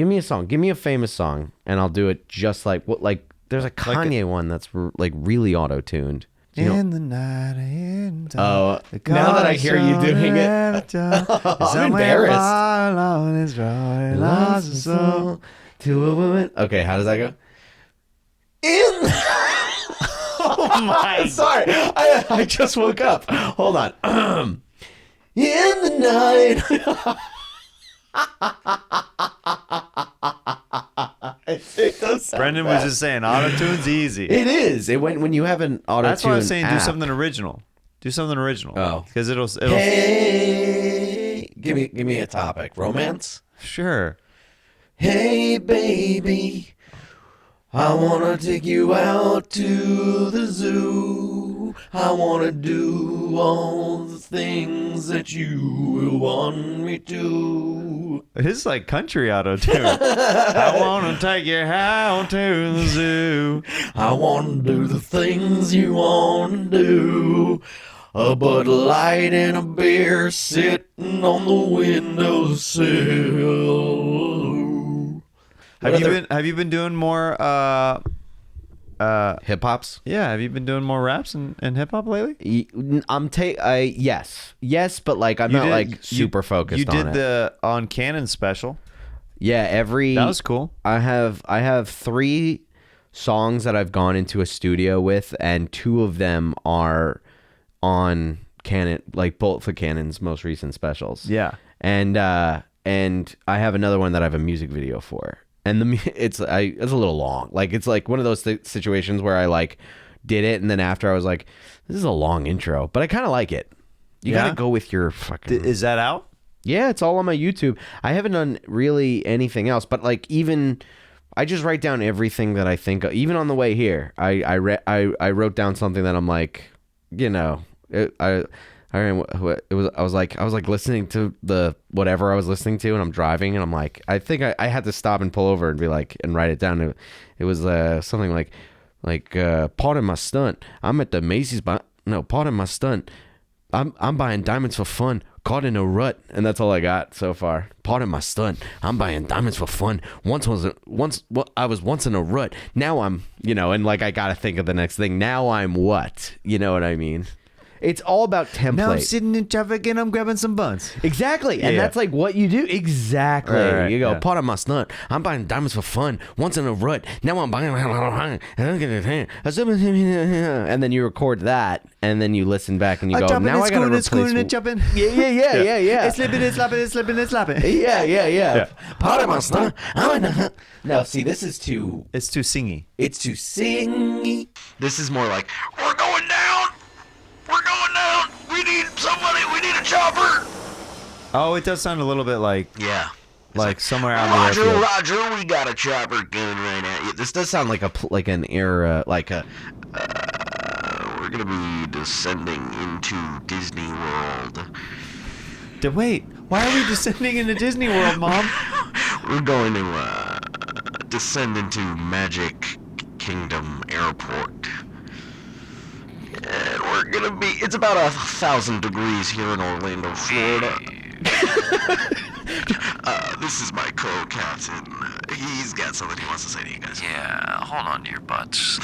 Give me a song. Give me a famous song, and I'll do it just like what. Like there's a Kanye one that's like really auto-tuned. In the night, in the now that I hear you doing it, I'm embarrassed. To a woman. Okay, how does that go? Oh my! Sorry, I just woke up. Hold on. In the night. Brendan was just saying auto-tune's easy. It is. When you have an auto-tune. That's why I was saying app. do something original. Do something original. Oh, because it'll. Hey, give me a topic. Romance. Sure. Hey baby, I wanna take you out to the zoo. I wanna do all the things that you want me to. It's like country auto-tune. I wanna take you out to the zoo. I wanna do the things you wanna do. A Bud Light and a beer sitting on the windowsill. Have you been doing more hip hops? Yeah, have you been doing more raps and hip hop lately? Yes, but like I'm not like super focused on it. You did the on Canon special. Yeah, that was cool. I have 3 songs that I've gone into a studio with, and 2 of them are on Canon, like both of Canon's most recent specials. Yeah, and I have another one that I have a music video for. And it's a little long. Like it's like one of those situations where I like did it, and then after I was like, this is a long intro, but I kind of like it. You gotta go with your fucking. Is that out? Yeah, it's all on my YouTube. I haven't done really anything else, but like I just write down everything that I think of. Even on the way here, I wrote down something that I'm like, I was like listening to the whatever I was listening to, and I'm driving, and I'm like, I think I had to stop and pull over and be like, and write it down. It was something like pardon my stunt. I'm at the Macy's, pardon my stunt. I'm buying diamonds for fun. Caught in a rut, and that's all I got so far. Pardon my stunt. I'm buying diamonds for fun. I was once in a rut. Now I'm, and like I gotta think of the next thing. Now I'm what? You know what I mean? It's all about template. Now I'm sitting in traffic and I'm grabbing some buns. Exactly. And that's like what you do. Exactly. Right, you go, part of my stunt. I'm buying diamonds for fun. Once in a rut. Now I'm buying. And then you record that. And then you listen back and you go, now I got to replace. It's jumping. Yeah. It's slipping, it's slapping, it's slipping, it's slapping. Yeah. Part of my stunt. Now, see, this is too. It's too singy. It's too singy. This is more like, we're going down. We're going down. We need somebody. We need a chopper. Oh, it does sound a little bit like like somewhere out Roger, in the airfield. Roger, we got a chopper coming right at you. This does sound like an era, like a. We're gonna be descending into Disney World. Wait, why are we descending into Disney World, Mom? We're going to descend into Magic Kingdom Airport. And we're gonna be. It's about 1,000 degrees here in Orlando, Florida. This is my co-captain. He's got something he wants to say to you guys. Yeah, hold on to your butts.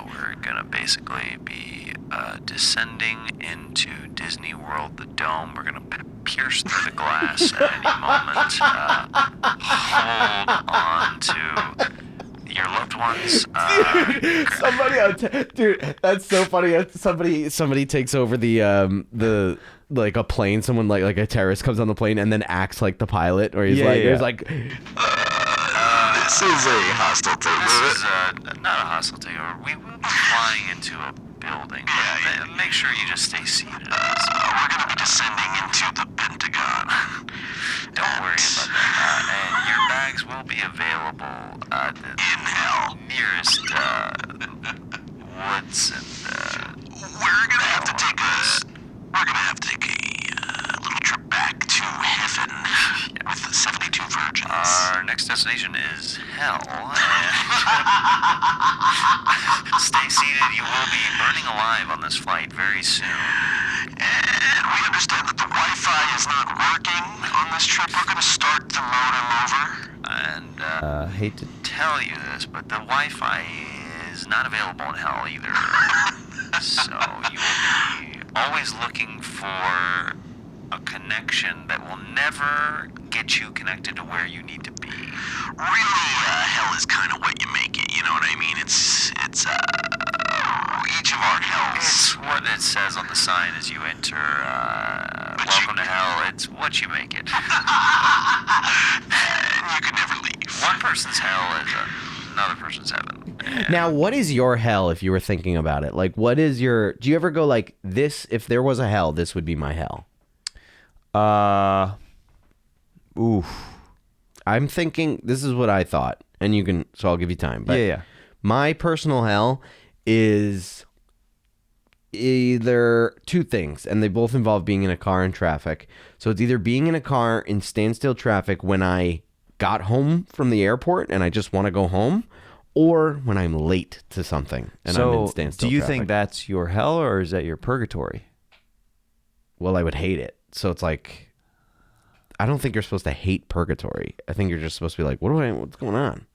We're gonna basically be descending into Disney World, the dome. We're gonna pierce through the glass at any moment. Hold on to your loved ones. Dude, that's so funny. Somebody takes over the like a plane. Someone like a terrorist comes on the plane and then acts like the pilot, or he's like. This is a hostile takeover. This is not a hostile takeover. We will be flying into a building. Make sure you just stay seated. We're gonna be descending into the Pentagon. Don't worry about that. And your bags will be available at the nearest woods and. We're gonna have to take a little trip back to heaven with the 72 virgins. Our next destination is hell. Stay seated. You will be burning alive on this flight very soon. And we understand that the Wi-Fi Wi-Fi is not working on this trip. We're gonna start the modem over. And hate to tell you this, but the Wi-Fi is not available in hell either. So you will be always looking for a connection that will never get you connected to where you need to be. Really, hell is kind of what you make it. You know what I mean? It's each of our hells. It's what it says on the sign as you enter. Welcome to hell. It's what you make it. And you can never leave. One person's hell is another person's heaven. Now, what is your hell if you were thinking about it? Like, what is your... Do you ever go like, this, if there was a hell, this would be my hell? Oof. I'm thinking, this is what I thought, and you can, so I'll give you time. But Yeah. my personal hell is either two things, and they both involve being in a car in traffic. So it's either being in a car in standstill traffic when I got home from the airport and I just want to go home, or when I'm late to something and I'm in standstill do you traffic. think that's your hell or is that your purgatory? Well, I would hate it. So it's like, I don't think you're supposed to hate purgatory. I think you're just supposed to be like, what's going on?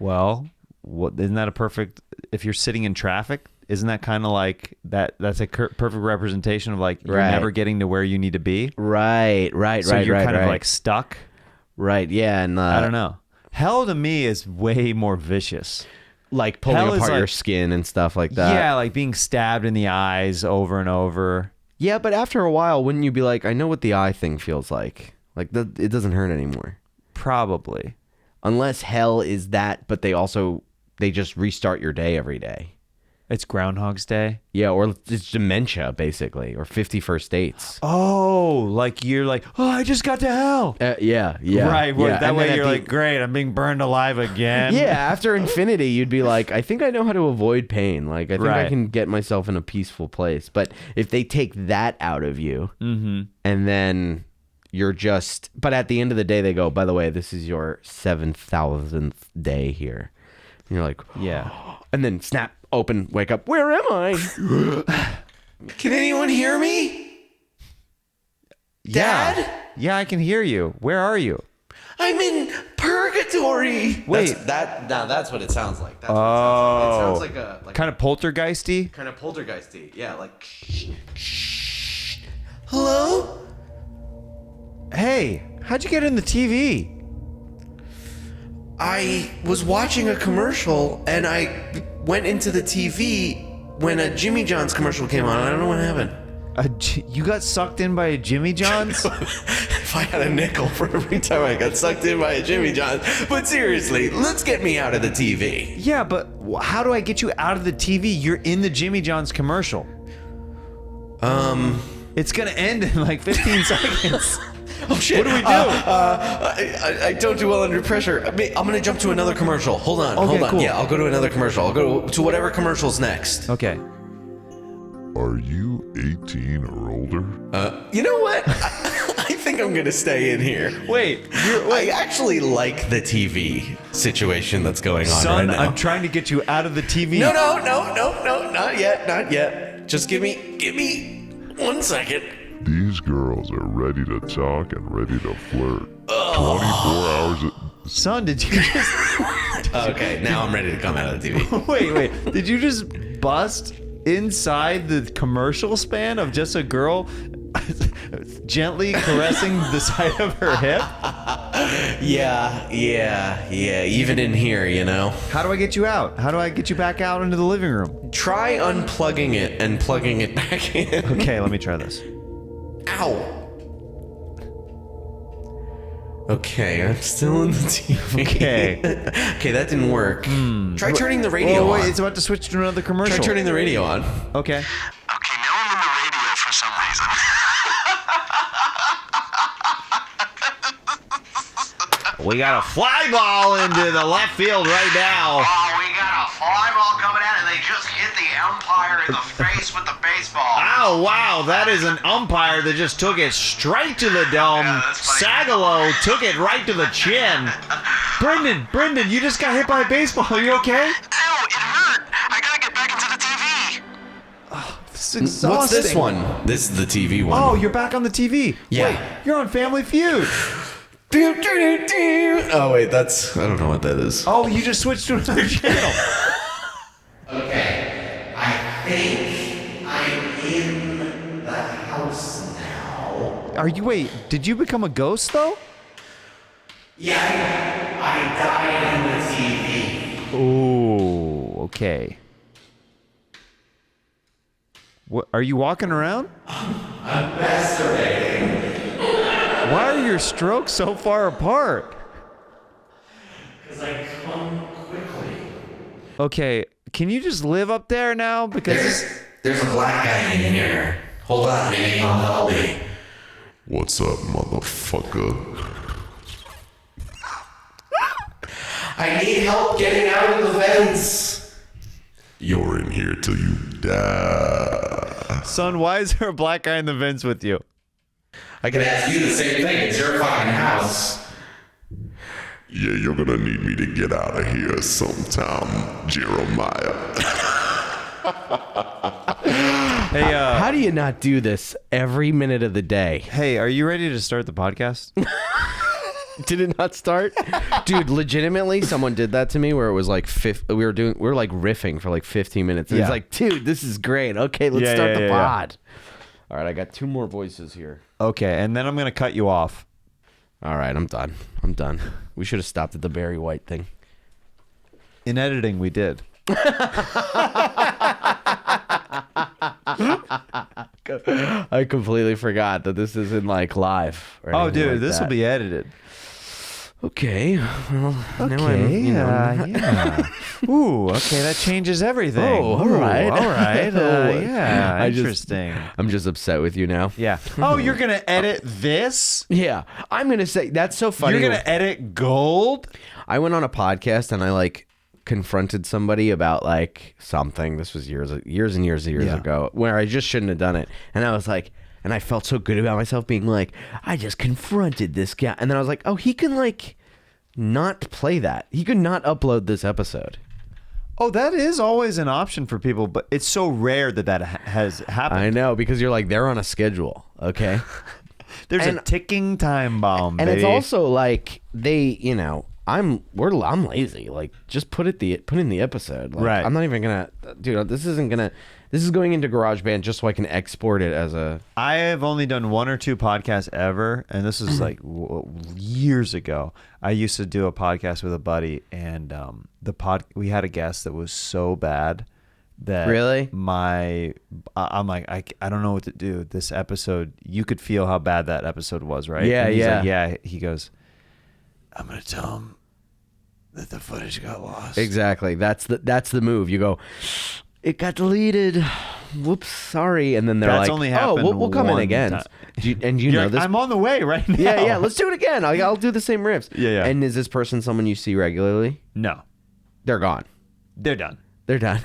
Well, isn't that a perfect, if you're sitting in traffic, isn't that kind of like that's a perfect representation of like you're never getting to where you need to be? Right. So you're kind of like stuck. Right, yeah. And I don't know. Hell to me is way more vicious. Like pulling Hell is apart like- your skin and stuff like that. Yeah, like being stabbed in the eyes over and over. Yeah, but after a while, wouldn't you be like, I know what the eye thing feels like. Like, it doesn't hurt anymore. Probably. Unless hell is that, but they just restart your day every day. It's Groundhog's Day. Yeah, or it's dementia, basically, or 50 First Dates. Oh, like you're like, oh, I just got to hell. Yeah. Right. Well, yeah. that And way then you're at the- like, great, I'm being burned alive again. Yeah, after infinity, you'd be like, I think I know how to avoid pain. Like, I think I Right. can get myself in a peaceful place. But if they take that out of you, and then you're just... But at the end of the day, they go, by the way, this is your 7,000th day here. And you're like... Yeah. And then snap, open, wake up. Where am I? Can anyone hear me? Dad? Yeah, I can hear you. Where are you? I'm in purgatory. Wait. That's what it sounds like. That's Oh. what it sounds like. It sounds like Kind of poltergeisty? kind of poltergeisty. Yeah, like. Hello? Hey, how'd you get in the TV? I was watching a commercial and I went into the TV when a Jimmy John's commercial came on. I don't know what happened. You got sucked in by a Jimmy John's? If I had a nickel for every time I got sucked in by a Jimmy John's. But seriously, let's get me out of the TV. Yeah, but how do I get you out of the TV? You're in the Jimmy John's commercial. It's gonna end in like 15 seconds. Oh shit! What do we do? I don't do well under pressure. I'm gonna jump to another commercial. Hold on. Cool. Yeah, I'll go to another commercial. I'll go to whatever commercial's next. Okay. Are you 18 or older? You know what? I think I'm gonna stay in here. Wait, I actually like the TV situation that's going on son, right now. I'm trying to get you out of the TV. No, not yet. Just give me 1 second. These girls are ready to talk and ready to flirt. 24 hours. Son, did you just... Okay, now I'm ready to come out of the TV. Wait. Did you just bust inside the commercial span of just a girl gently caressing the side of her hip? Yeah. Even in here, you know. How do I get you out? How do I get you back out into the living room? Try unplugging it and plugging it back in. Okay, let me try this. Ow. Okay, I'm still in the TV. Okay. Okay, that didn't work. Try turning the radio Oh, wait, on. it's about to switch to another commercial. Try turning the radio on. Okay. Okay, now I'm in the radio for some reason. We got a fly ball into the left field right now. Oh, we got a fly ball coming out, and they just hit the umpire in the face with the baseball. Oh, wow, that is an umpire that just took it straight to the dome. Yeah, that's funny. Sagalow took it right to the chin. Brendan, you just got hit by a baseball. Are you okay? Ow, it hurt. I gotta get back into the TV. This is exhausting. What's this one? This is the TV one. Oh, you're back on the TV. Yeah. Wait, you're on Family Feud. Oh wait, that's I don't know what that is. Oh, you just switched to another channel. Okay, I think I'm in the house now. Are you? Wait, did you become a ghost though? Yeah, I died in the TV. Oh, okay. What? Are you walking around? I'm masturbating. Why are your strokes so far apart? Because I come quickly. Okay, can you just live up there now? Because There's a black guy in here. Hold on, maybe he'll help me. What's up, motherfucker? I need help getting out of the vents. You're in here till you die. son, why is there a black guy in the vents with you? I can ask you the same thing. It's your fucking house. Yeah, you're gonna need me to get out of here sometime, Jeremiah. Hey, How do you not do this every minute of the day? hey, are you ready to start the podcast? Did it not start? Dude, legitimately, someone did that to me where it was like we were like riffing for like 15 minutes. And Yeah. it's like, dude, this is great. Okay, let's start the pod. All right, I got 2 more voices here. Okay, and then I'm gonna cut you off. All right, I'm done. We should have stopped at the Barry White thing. In editing, we did. I completely forgot that this isn't like live. Or Oh, anything dude, like this will that. be edited. Okay. Well, now Okay, I'm, yeah. Ooh, okay, that changes everything. Oh, all right. All right. Oh, Yeah, I just- interesting. I'm just upset with you now. Yeah. Oh, you're gonna edit this? Yeah, I'm gonna say that's so funny. You're gonna edit gold? I went on a podcast and I like confronted somebody about like something. This was years and years Yeah. ago, where I just shouldn't have done it. And I was like, and I felt so good about myself being like, I just confronted this guy. And then I was like, oh, he can like not play that. He could not upload this episode. Oh, that is always an option for people, but it's so rare that has happened. I know, because you're like, they're on a schedule. Okay. There's And- a ticking time bomb, And baby. it's also like they, you know, I'm lazy. Like, just put in the episode. Like, Right. I'm not even gonna, dude. This is going into GarageBand just so I can export it as a. I have only done 1 or 2 podcasts ever, and this is like years ago. I used to do a podcast with a buddy, and we had a guest that was so bad that Really? I'm like, I don't know what to do. This episode, you could feel how bad that episode was, right? Yeah, And he's yeah. like, yeah. He goes, I'm gonna tell him that the footage got lost. Exactly. That's the move. You go, it got deleted. Whoops, sorry. And then they're That's like, only oh, happened we'll come in one again. time. You You're know like, this. I'm on the way right now. Yeah, let's do it again. I'll do the same riffs. Yeah. And is this person someone you see regularly? No, They're gone. they're done. They're done.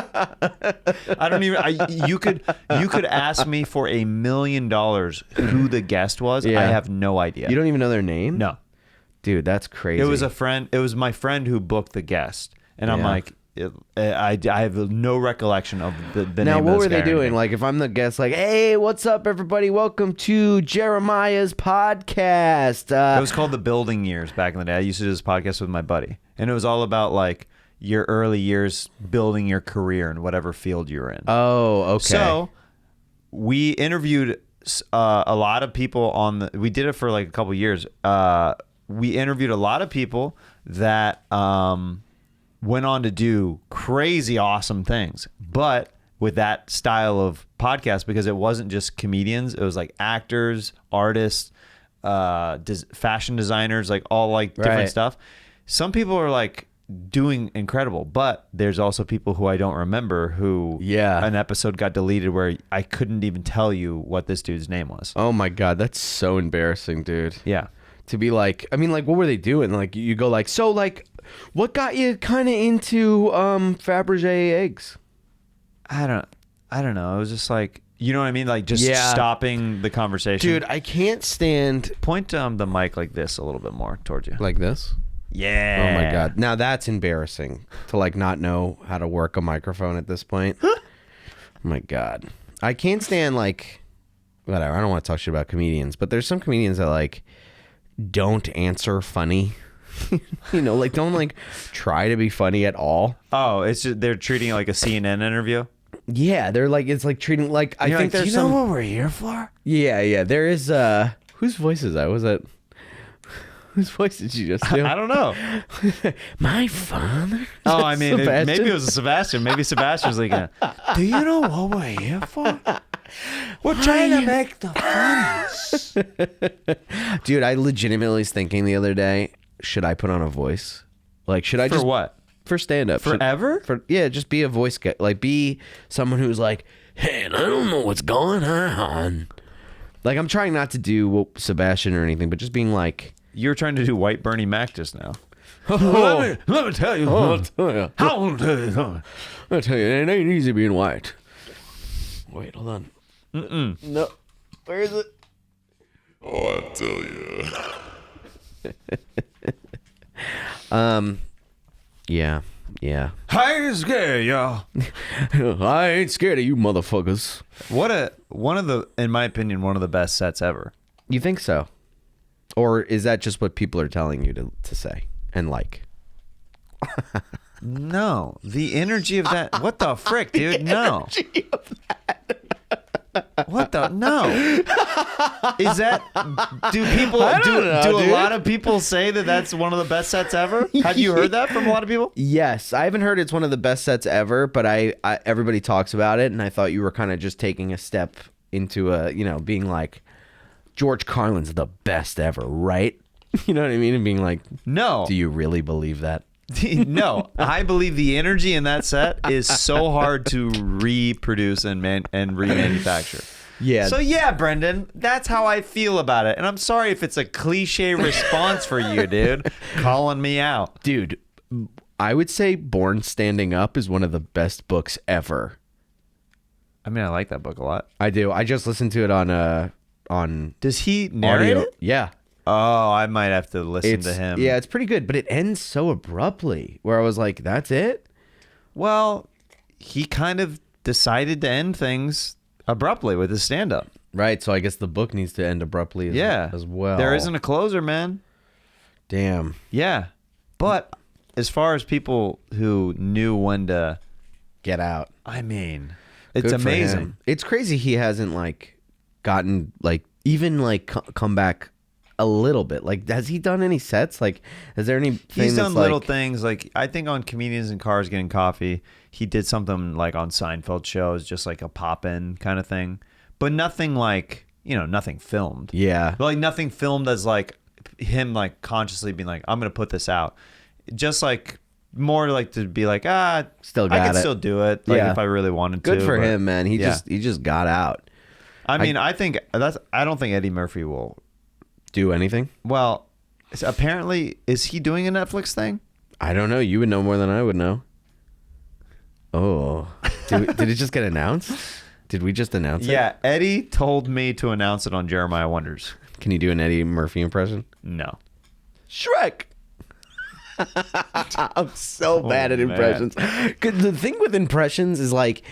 I don't even. You could ask me for $1 million who the guest was. Yeah. I have no idea. You don't even know their name? No, Dude, that's crazy. it was a friend. It was my friend who booked the guest, and I'm Yeah. like, I have no recollection of the Now, name. what of were this they guy or doing? anything. Like, if I'm the guest, like, hey, what's up, everybody? Welcome to Jeremiah's podcast. It was called The Building Years back in the day. I used to do this podcast with my buddy, and it was all about like your early years building your career in whatever field you're in. Oh, okay. So we interviewed a lot of people we did it for like a couple years. We interviewed a lot of people that went on to do crazy awesome things, but with that style of podcast, because it wasn't just comedians, it was like actors, artists, fashion designers, like all like different Right. stuff. Some people are like doing incredible, but there's also people who I don't remember who an episode got deleted where I couldn't even tell you what this dude's name was. Oh my God, that's so embarrassing, dude. Yeah. To be like, I mean, like, what were they doing? Like, you go like, so like, what got you kind of into Fabergé eggs? I don't know. It was just like, you know what I mean? Like just stopping the conversation. Dude, I can't stand Point the mic like this a little bit more towards you. like this. Yeah. Oh my God. Now that's embarrassing to like not know how to work a microphone at this point. my God. I can't stand like whatever. I don't want to talk shit about comedians, but there's some comedians that like don't answer funny. You know, like don't like try to be funny at all. Oh, it's just they're treating it like a CNN interview. Yeah, they're like it's like treating like I think like, there's do you some. know what we're here for? Yeah. There is whose voice is that? Was that whose voice did you just do? I don't know. My father. Oh, I mean, Sebastian? maybe it was a Sebastian. Maybe Sebastian's like, do you know what we're here for? We're trying to make the funnies. Dude, I legitimately was thinking the other day, should I put on a voice? Like, should I For just what? for stand up Forever? Yeah, just be a voice guy. Like, be someone who's like, hey, I don't know what's going on. Like, I'm trying not to do Sebastian or anything, but just being like, You're trying to do White Bernie Mac just now. let me tell you. I'll tell you. I'll tell you something. I'll tell you, it ain't easy being white. Wait, hold on. No, where is it? Oh, I tell you. Yeah. I ain't scared, y'all. I ain't scared of you motherfuckers. In my opinion, one of the best sets ever. You think so? Or is that just what people are telling you to say and like? No, the energy of that. What the frick, dude? No. What the no? Is that? Do people? Do a lot of people say that that's one of the best sets ever? Have you heard that from a lot of people? Yes, I haven't heard it's one of the best sets ever, but I everybody talks about it, and I thought you were kind of just taking a step into being like George Carlin's the best ever, right? You know what I mean? And being like, No. do you really believe that? No, I believe the energy in that set is so hard to reproduce and remanufacture. Yeah. So yeah, Brendan, that's how I feel about it. And I'm sorry if it's a cliche response for you, dude, calling me out. Dude, I would say Born Standing Up is one of the best books ever. I mean, I like that book a lot. I do. I just listened to it on Does he narrate audio. it? Yeah. Oh, I might have to listen to him. Yeah, it's pretty good, but it ends so abruptly where I was like, that's it? Well, he kind of decided to end things abruptly with his stand-up. Right, so I guess the book needs to end abruptly as well. There isn't a closer, man. Damn. Yeah. But as far as people who knew when to Get out. I mean, it's Good for amazing. him. It's crazy he hasn't like gotten like even like come back a little bit. Like, has he done any sets? Like, is there anything He's done that's little like, things. Like, I think on Comedians in Cars Getting Coffee, he did something like on Seinfeld shows, just like a pop-in kind of thing. But nothing like, nothing filmed. Yeah. But like nothing filmed as like him like consciously being like, I'm going to put this out. Just like more like to be like, Still got I could it. still do it. Like if I really wanted to. Good for but- him, man. He Yeah. just got out. I mean, I don't think Eddie Murphy will. Do anything? Well, apparently, is he doing a Netflix thing? I don't know. You would know more than I would know. Oh. Did it just get announced? Did we just announce it? Yeah, Eddie told me to announce it on Jeremiah Wonders. Can you do an Eddie Murphy impression? No. Shrek. I'm so bad at man. impressions. 'Cause the thing with impressions is like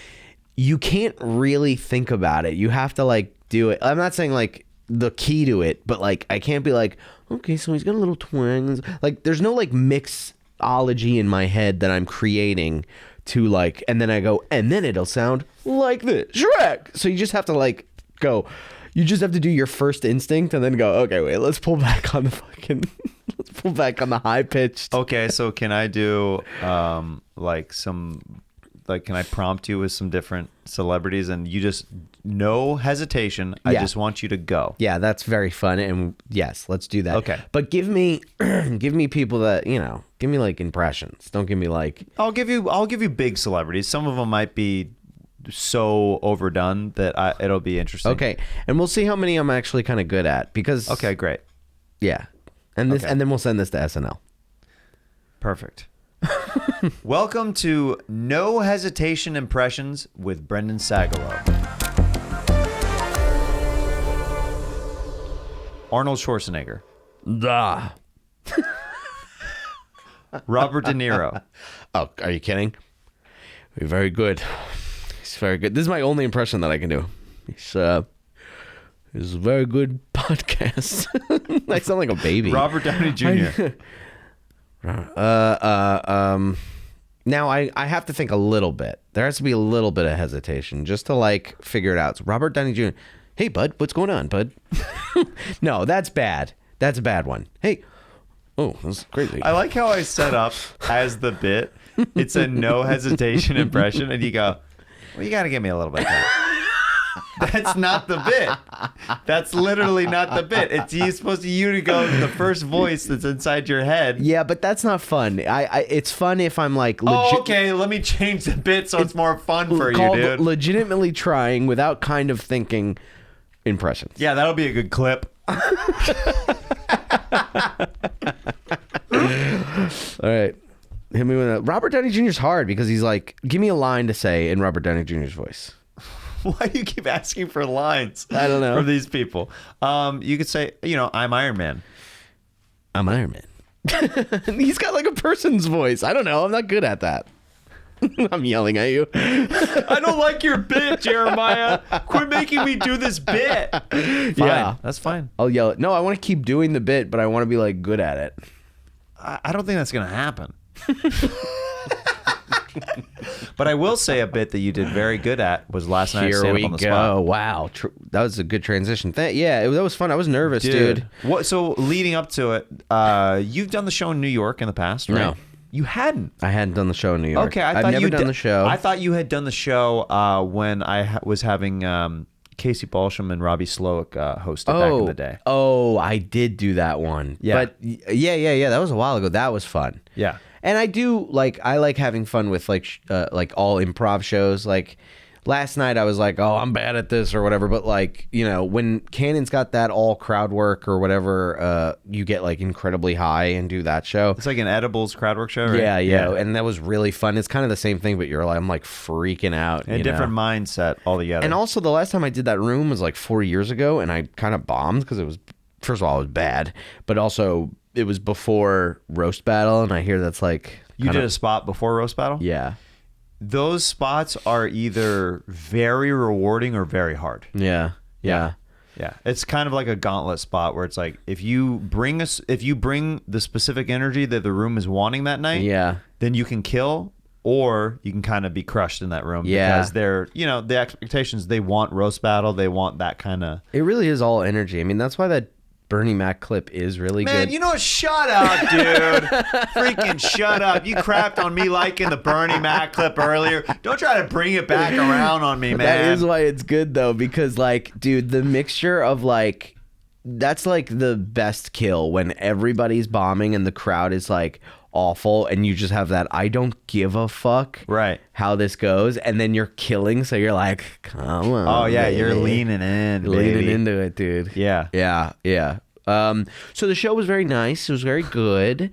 you can't really think about it. You have to like do it. I'm not saying like the key to it, but like I can't be like, okay, so he's got a little twang. Like there's no like mixology in my head that I'm creating to like, and then I go, and then it'll sound like this, Shrek. So you just have to like go. You just have to do your first instinct and then go, okay, wait, let's pull back on the fucking, let's pull back on the high pitched. Okay, so can I do can I prompt you with some different celebrities and you just no hesitation? I Yeah. just want you to go. Yeah, that's very fun, and yes, let's do that. Okay. But give me people that give me like impressions. Don't give me like I'll give you big celebrities. Some of them might be so overdone that it'll be interesting. okay, and we'll see how many I'm actually kind of good at because Okay, great. yeah, and this Okay. and then we'll send this to SNL. Perfect. Welcome to No Hesitation Impressions with Brendan Sagalow. Arnold Schwarzenegger. Ah. Robert De Niro. Oh, are you kidding? Very good. He's very good. This is my only impression that I can do. He's a very good podcast. I sound like a baby. Robert Downey Jr. Now I have to think a little bit. There has to be a little bit of hesitation just to like figure it out. So Robert Downey Jr. Hey, bud, what's going on, bud? No, that's bad. That's a bad one. Hey, oh, that's crazy. I like how I set up as the bit. It's a no hesitation impression, and you go, well, you got to give me a little bit of that. That's not the bit. That's literally not the bit. It's supposed to you to go the first voice that's inside your head. Yeah, but that's not fun. It's fun if I'm like okay, let me change the bit so it's more fun for you, dude. Legitimately trying without kind of thinking impressions. Yeah, that'll be a good clip. All right. Hit me with that. Robert Downey Jr. is hard because he's like, give me a line to say in Robert Downey Jr.'s voice. Why do you keep asking for lines? I don't know. From these people. You could say, I'm Iron Man. I'm Iron Man. He's got like a person's voice. I don't know. I'm not good at that. I'm yelling at you. I don't like your bit, Jeremiah. Quit making me do this bit. Fine. Yeah. That's fine. I'll yell it. No, I want to keep doing the bit, but I want to be like good at it. I don't think that's going to happen. But I will say a bit that you did very good at was last night. Here we on the go. spot. Wow. That was a good transition. That was fun. I was nervous, dude. What? So leading up to it, you've done the show in New York in the past, right? No. You hadn't. I hadn't done the show in New York. Okay, I've never done the show. I thought you had done the show when I was having Casey Balsham and Robbie Slowick hosted back in the day. Oh, I did do that one. Yeah. But yeah. That was a while ago. That was fun. Yeah. And I like having fun with like all improv shows. Like last night I was like, oh, I'm bad at this or whatever. But like, when Cannon's got that all crowd work or whatever, you get like incredibly high and do that show. It's like an edibles crowd work show, right? Yeah. And that was really fun. It's kind of the same thing, but I'm like freaking out. A different mindset altogether. And also the last time I did that room was like 4 years ago, and I kind of bombed because it was, first of all, it was bad, but also it was before Roast Battle, and I hear that's like... You did a spot before Roast Battle? Yeah. Those spots are either very rewarding or very hard. Yeah. It's kind of like a gauntlet spot where it's like if you bring the specific energy that the room is wanting that night, then you can kill, or you can kind of be crushed in that room because they're, the expectations, they want Roast Battle, they want that kind of... It really is all energy. I mean, that's why that Bernie Mac clip is really good. Man, you know what? Shut up, dude. Freaking shut up. You crapped on me liking the Bernie Mac clip earlier. Don't try to bring it back around on me, man. That is why it's good, though, because, like, dude, the mixture of, like, that's, like, the best kill when everybody's bombing and the crowd is, like, awful, and you just have that I don't give a fuck how this goes, and then you're killing, so you're like, come on. Oh yeah, baby. You're leaning in, leaning into it, dude. Yeah. So the show was very nice. It was very good.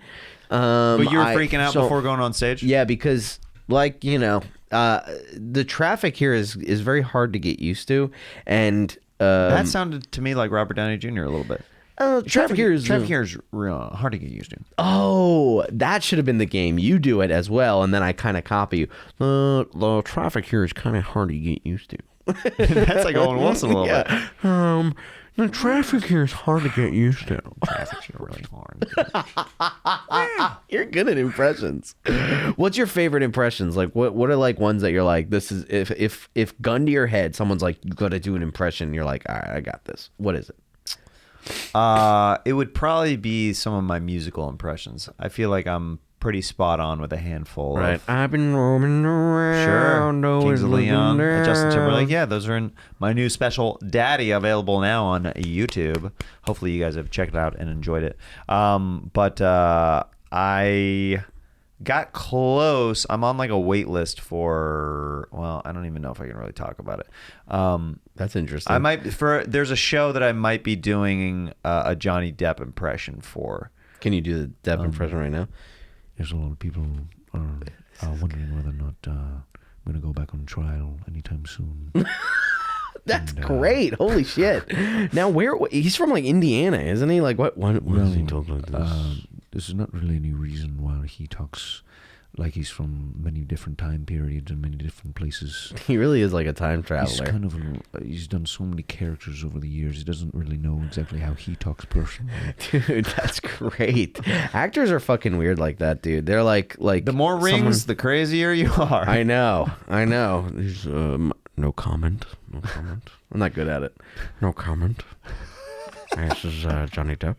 But you were freaking out before going on stage? Yeah, because like, the traffic here is very hard to get used to, and that sounded to me like Robert Downey Jr. a little bit. Traffic here is real hard to get used to. Oh, that should have been the game. You do it as well, and then I kind of copy you. The traffic here is kind of hard to get used to. That's like Owen Wilson a little bit. The traffic here is hard to get used to. Traffic's here really hard. You're good at impressions. What's your favorite impressions? Like, what are like ones that you're like, this is if gun to your head, someone's like, you got to do an impression. You're like, all right, I got this. What is it? It would probably be some of my musical impressions. I feel like I'm pretty spot on with a handful. Right. I've been roaming around. Sure. Kings of Leon, Justin Timberlake. Yeah, those are in my new special Daddy, available now on YouTube. Hopefully you guys have checked it out and enjoyed it. But I got close. I'm on like a wait list for, well, I don't even know if I can really talk about it. That's interesting. I might there's a show that I might be doing a Johnny Depp impression for. Can you do the Depp impression right now? There's a lot of people are wondering whether or not I'm going to go back on trial anytime soon. That's great. Holy shit. Now, he's from like Indiana, isn't he? Like, what does he talk like this? This is not really any reason why he talks like he's from many different time periods and many different places. He really is like a time He's traveler. kind of he's done so many characters over the years. He doesn't really know exactly how he talks personally. Dude, that's great. Actors are fucking weird like that, dude. They're like The more rings, the crazier you are. I know. He's, no comment. I'm not good at it. No comment. This is Johnny Depp.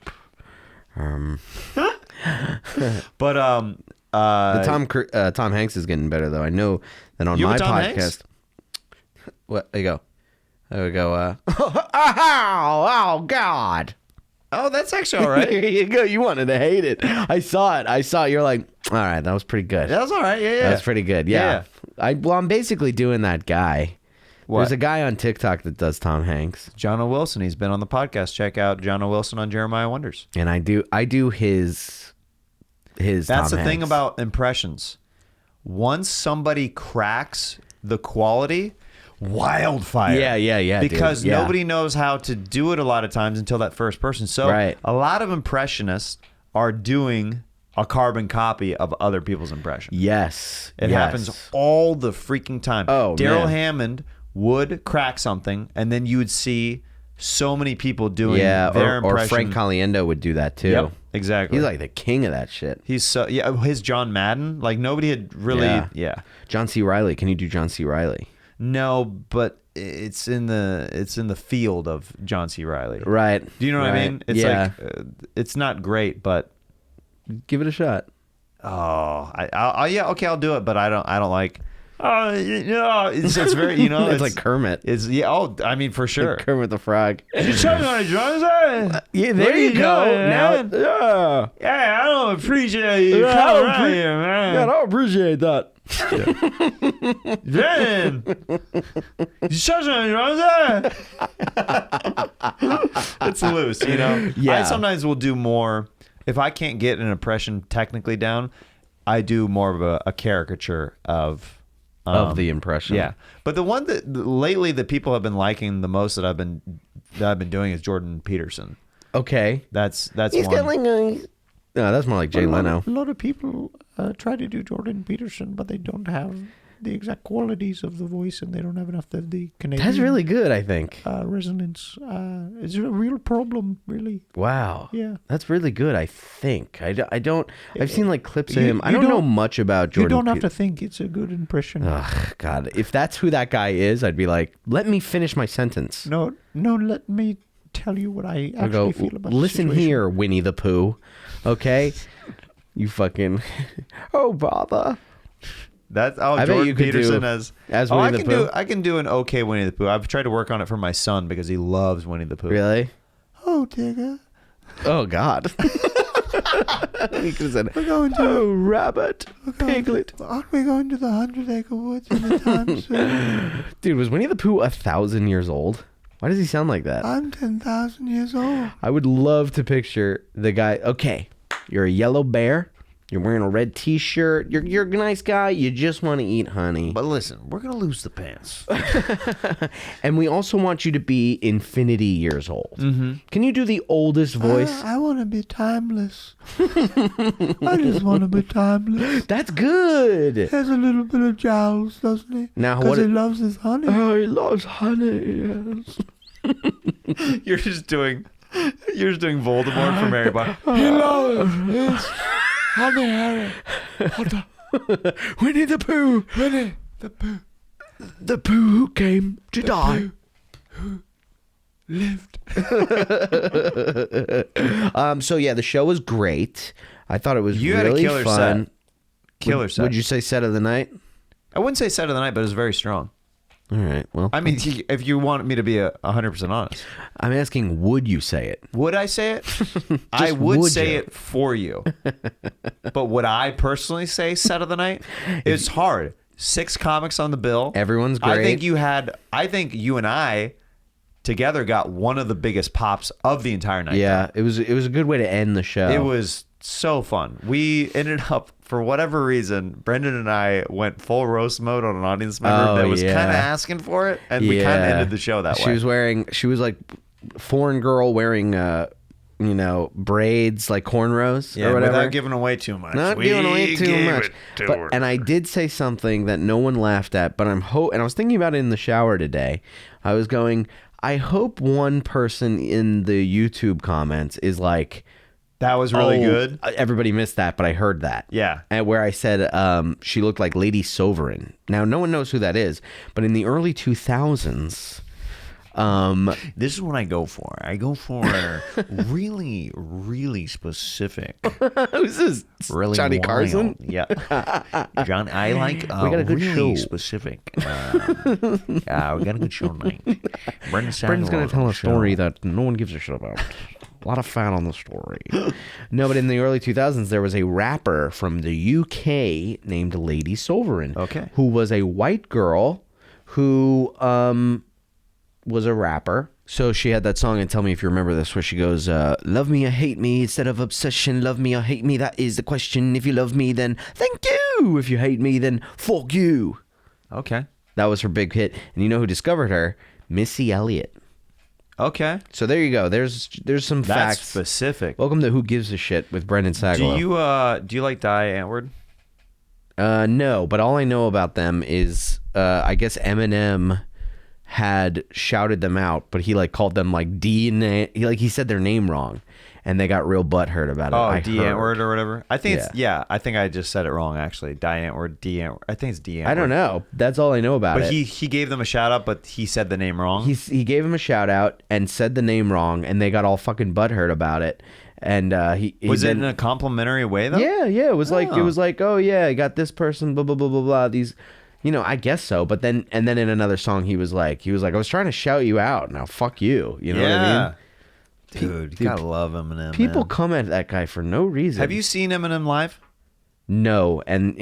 But the Tom Hanks is getting better though. I know that on You my with Tom podcast. Hanks? What? There we go. Oh God. oh, that's actually all right. Here you go. You wanted to hate it. I saw it. You're like, all right, that was pretty good. That was all right. Yeah. That was pretty good. Yeah. I'm basically doing that guy. What? There's a guy on TikTok that does Tom Hanks, John O. Wilson. He's been on the podcast. Check out John O. Wilson on Jeremiah Wonders. and I do his. That's Tom the thing Hanks. about impressions. Once somebody cracks the quality, wildfire. Yeah. Because dude. Yeah. nobody knows how to do it a lot of times until that first person. So Right. a lot of impressionists are doing a carbon copy of other people's impressions. Yes. It happens all the freaking time. Oh, Daryl man. Hammond would crack something, and then you would see so many people doing Yeah, their or impression. Frank Caliendo would do that too. Yep, exactly. He's like the king of that shit. He's so his John Madden, like nobody had really Yeah. John C. Reilly. Can you do John C. Reilly? No, but it's in the field of John C. Reilly. Right. Do you know what I mean? It's Yeah. like it's not great, but Give it a shot. I'll do it, but I don't like. It's very It's like Kermit. I mean for sure. Kermit the Frog. You tell me what Johnson? Yeah, there you go. Man? Now, Yeah, I don't appreciate you I coming don't around here, man. I don't appreciate that. Then you tell me Johnson? It's loose, you know. Yeah. I sometimes will do more if I can't get an impression technically down. I do more of a caricature of the impression. Yeah, but the one that lately that people have been liking the most that I've been doing is Jordan Peterson. Okay. That's He's one. got like a... No, that's more like Jay Leno. A lot of people try to do Jordan Peterson, but they don't have the exact qualities of the voice, and they don't have enough of the Canadian. That's really good, I think. Resonance. It's a real problem, really. Wow. Yeah. That's really good, I think. I don't... I've seen like clips of You- him. I you don't know don't- much about You Jordan don't have Pe- to think it's a good impression. Ugh, God. If that's who that guy is, I'd be like, let me finish my sentence. No, let me tell you what I I actually go, feel about the listen situation. here, Winnie the Pooh. Okay? You fucking... Oh, bother. That's I bet Jordan you could Peterson do as Winnie I the can Pooh. I can do an okay Winnie the Pooh. I've tried to work on it for my son because he loves Winnie the Pooh. Really? Oh, Tigger. Oh, God. He could have said, We're going to... oh, rabbit, piglet. Aren't we going to the 100-acre woods anytime soon? Dude, was Winnie the Pooh 1,000 years old? Why does he sound like that? I'm 10,000 years old. I would love to picture the guy. Okay, you're a yellow bear. You're wearing a red T-shirt. You're a nice guy. You just want to eat honey. But listen, we're gonna lose the pants. And we also want you to be infinity years old. Mm-hmm. Can you do the oldest voice? I want to be timeless. I just want to be timeless. That's good. He has a little bit of jowls, doesn't he? Now, Because what he it- loves his honey. Oh, he loves honey. Yes. You're just doing Voldemort from Harry Potter. He loves his honey. Winnie the Pooh. Winnie the Pooh The Pooh who came to die. lived. So yeah, the show was great. I thought it was You had a really killer fun. set. Killer set. Would you say set of the night? I wouldn't say set of the night, but it was very strong. All right. Well, I mean, if you want me to be 100% honest, I'm asking, would you say it? would I say it? I would would say you? it for you. But would I personally say set of the night? It's hard. 6 comics on the bill. Everyone's great. I think you and I together got one of the biggest pops of the entire night. Yeah, it was a good way to end the show. It was so fun. We ended up, for whatever reason, Brendan and I went full roast mode on an audience member that was yeah. kind of asking for it, and we kind of ended the show that way. She was like foreign girl wearing braids, like cornrows or whatever. Without giving away too much. Not giving away too much. And I did say something that no one laughed at, but and I was thinking about it in the shower today. I was going, I hope one person in the YouTube comments is like, that was really good. Everybody missed that, but I heard that. Yeah. And where I said she looked like Lady Sovereign. Now, no one knows who that is, but in the early 2000s... this is what I go for. I go for really, really specific. Who's this? Really Johnny wild. Carson? Yeah. John, I like we got a good really show. specific. We got a good show tonight. Brendan's going to tell a story that no one gives a shit about. A lot of fat on the story. No, but in the early 2000s, there was a rapper from the UK named Lady Sovereign. Okay. Who was a white girl who... was a rapper. So she had that song, and tell me if you remember this, where she goes, love me or hate me instead of obsession, love me or hate me, that is the question. If you love me, then thank you. If you hate me, then fuck you. Okay. That was her big hit. And you know who discovered her? Missy Elliott. Okay. So there you go. There's some That's facts. specific. Welcome to Who Gives a Shit with Brendan Sagalow. Do you like Die Antwoord? No, but all I know about them is I guess Eminem had shouted them out, but he like called them like he said their name wrong, and they got real butthurt about it. Oh, D Antwoord or whatever. I think I think I just said it wrong actually. Die Antwoord, D Antwoord. I think it's D Antwoord. I don't know. That's all I know about but it. he gave them a shout out, but he said the name wrong. He gave him a shout out and said the name wrong, and they got all fucking butthurt about it. And he was it in a complimentary way though? Yeah. It was like oh yeah, I got this person, blah blah blah blah blah. These. I guess so, but then in another song he was like, I was trying to shout you out. Now fuck you. You know what I mean? Dude, you gotta love Eminem. People man. come at that guy for no reason. Have you seen Eminem live? No, and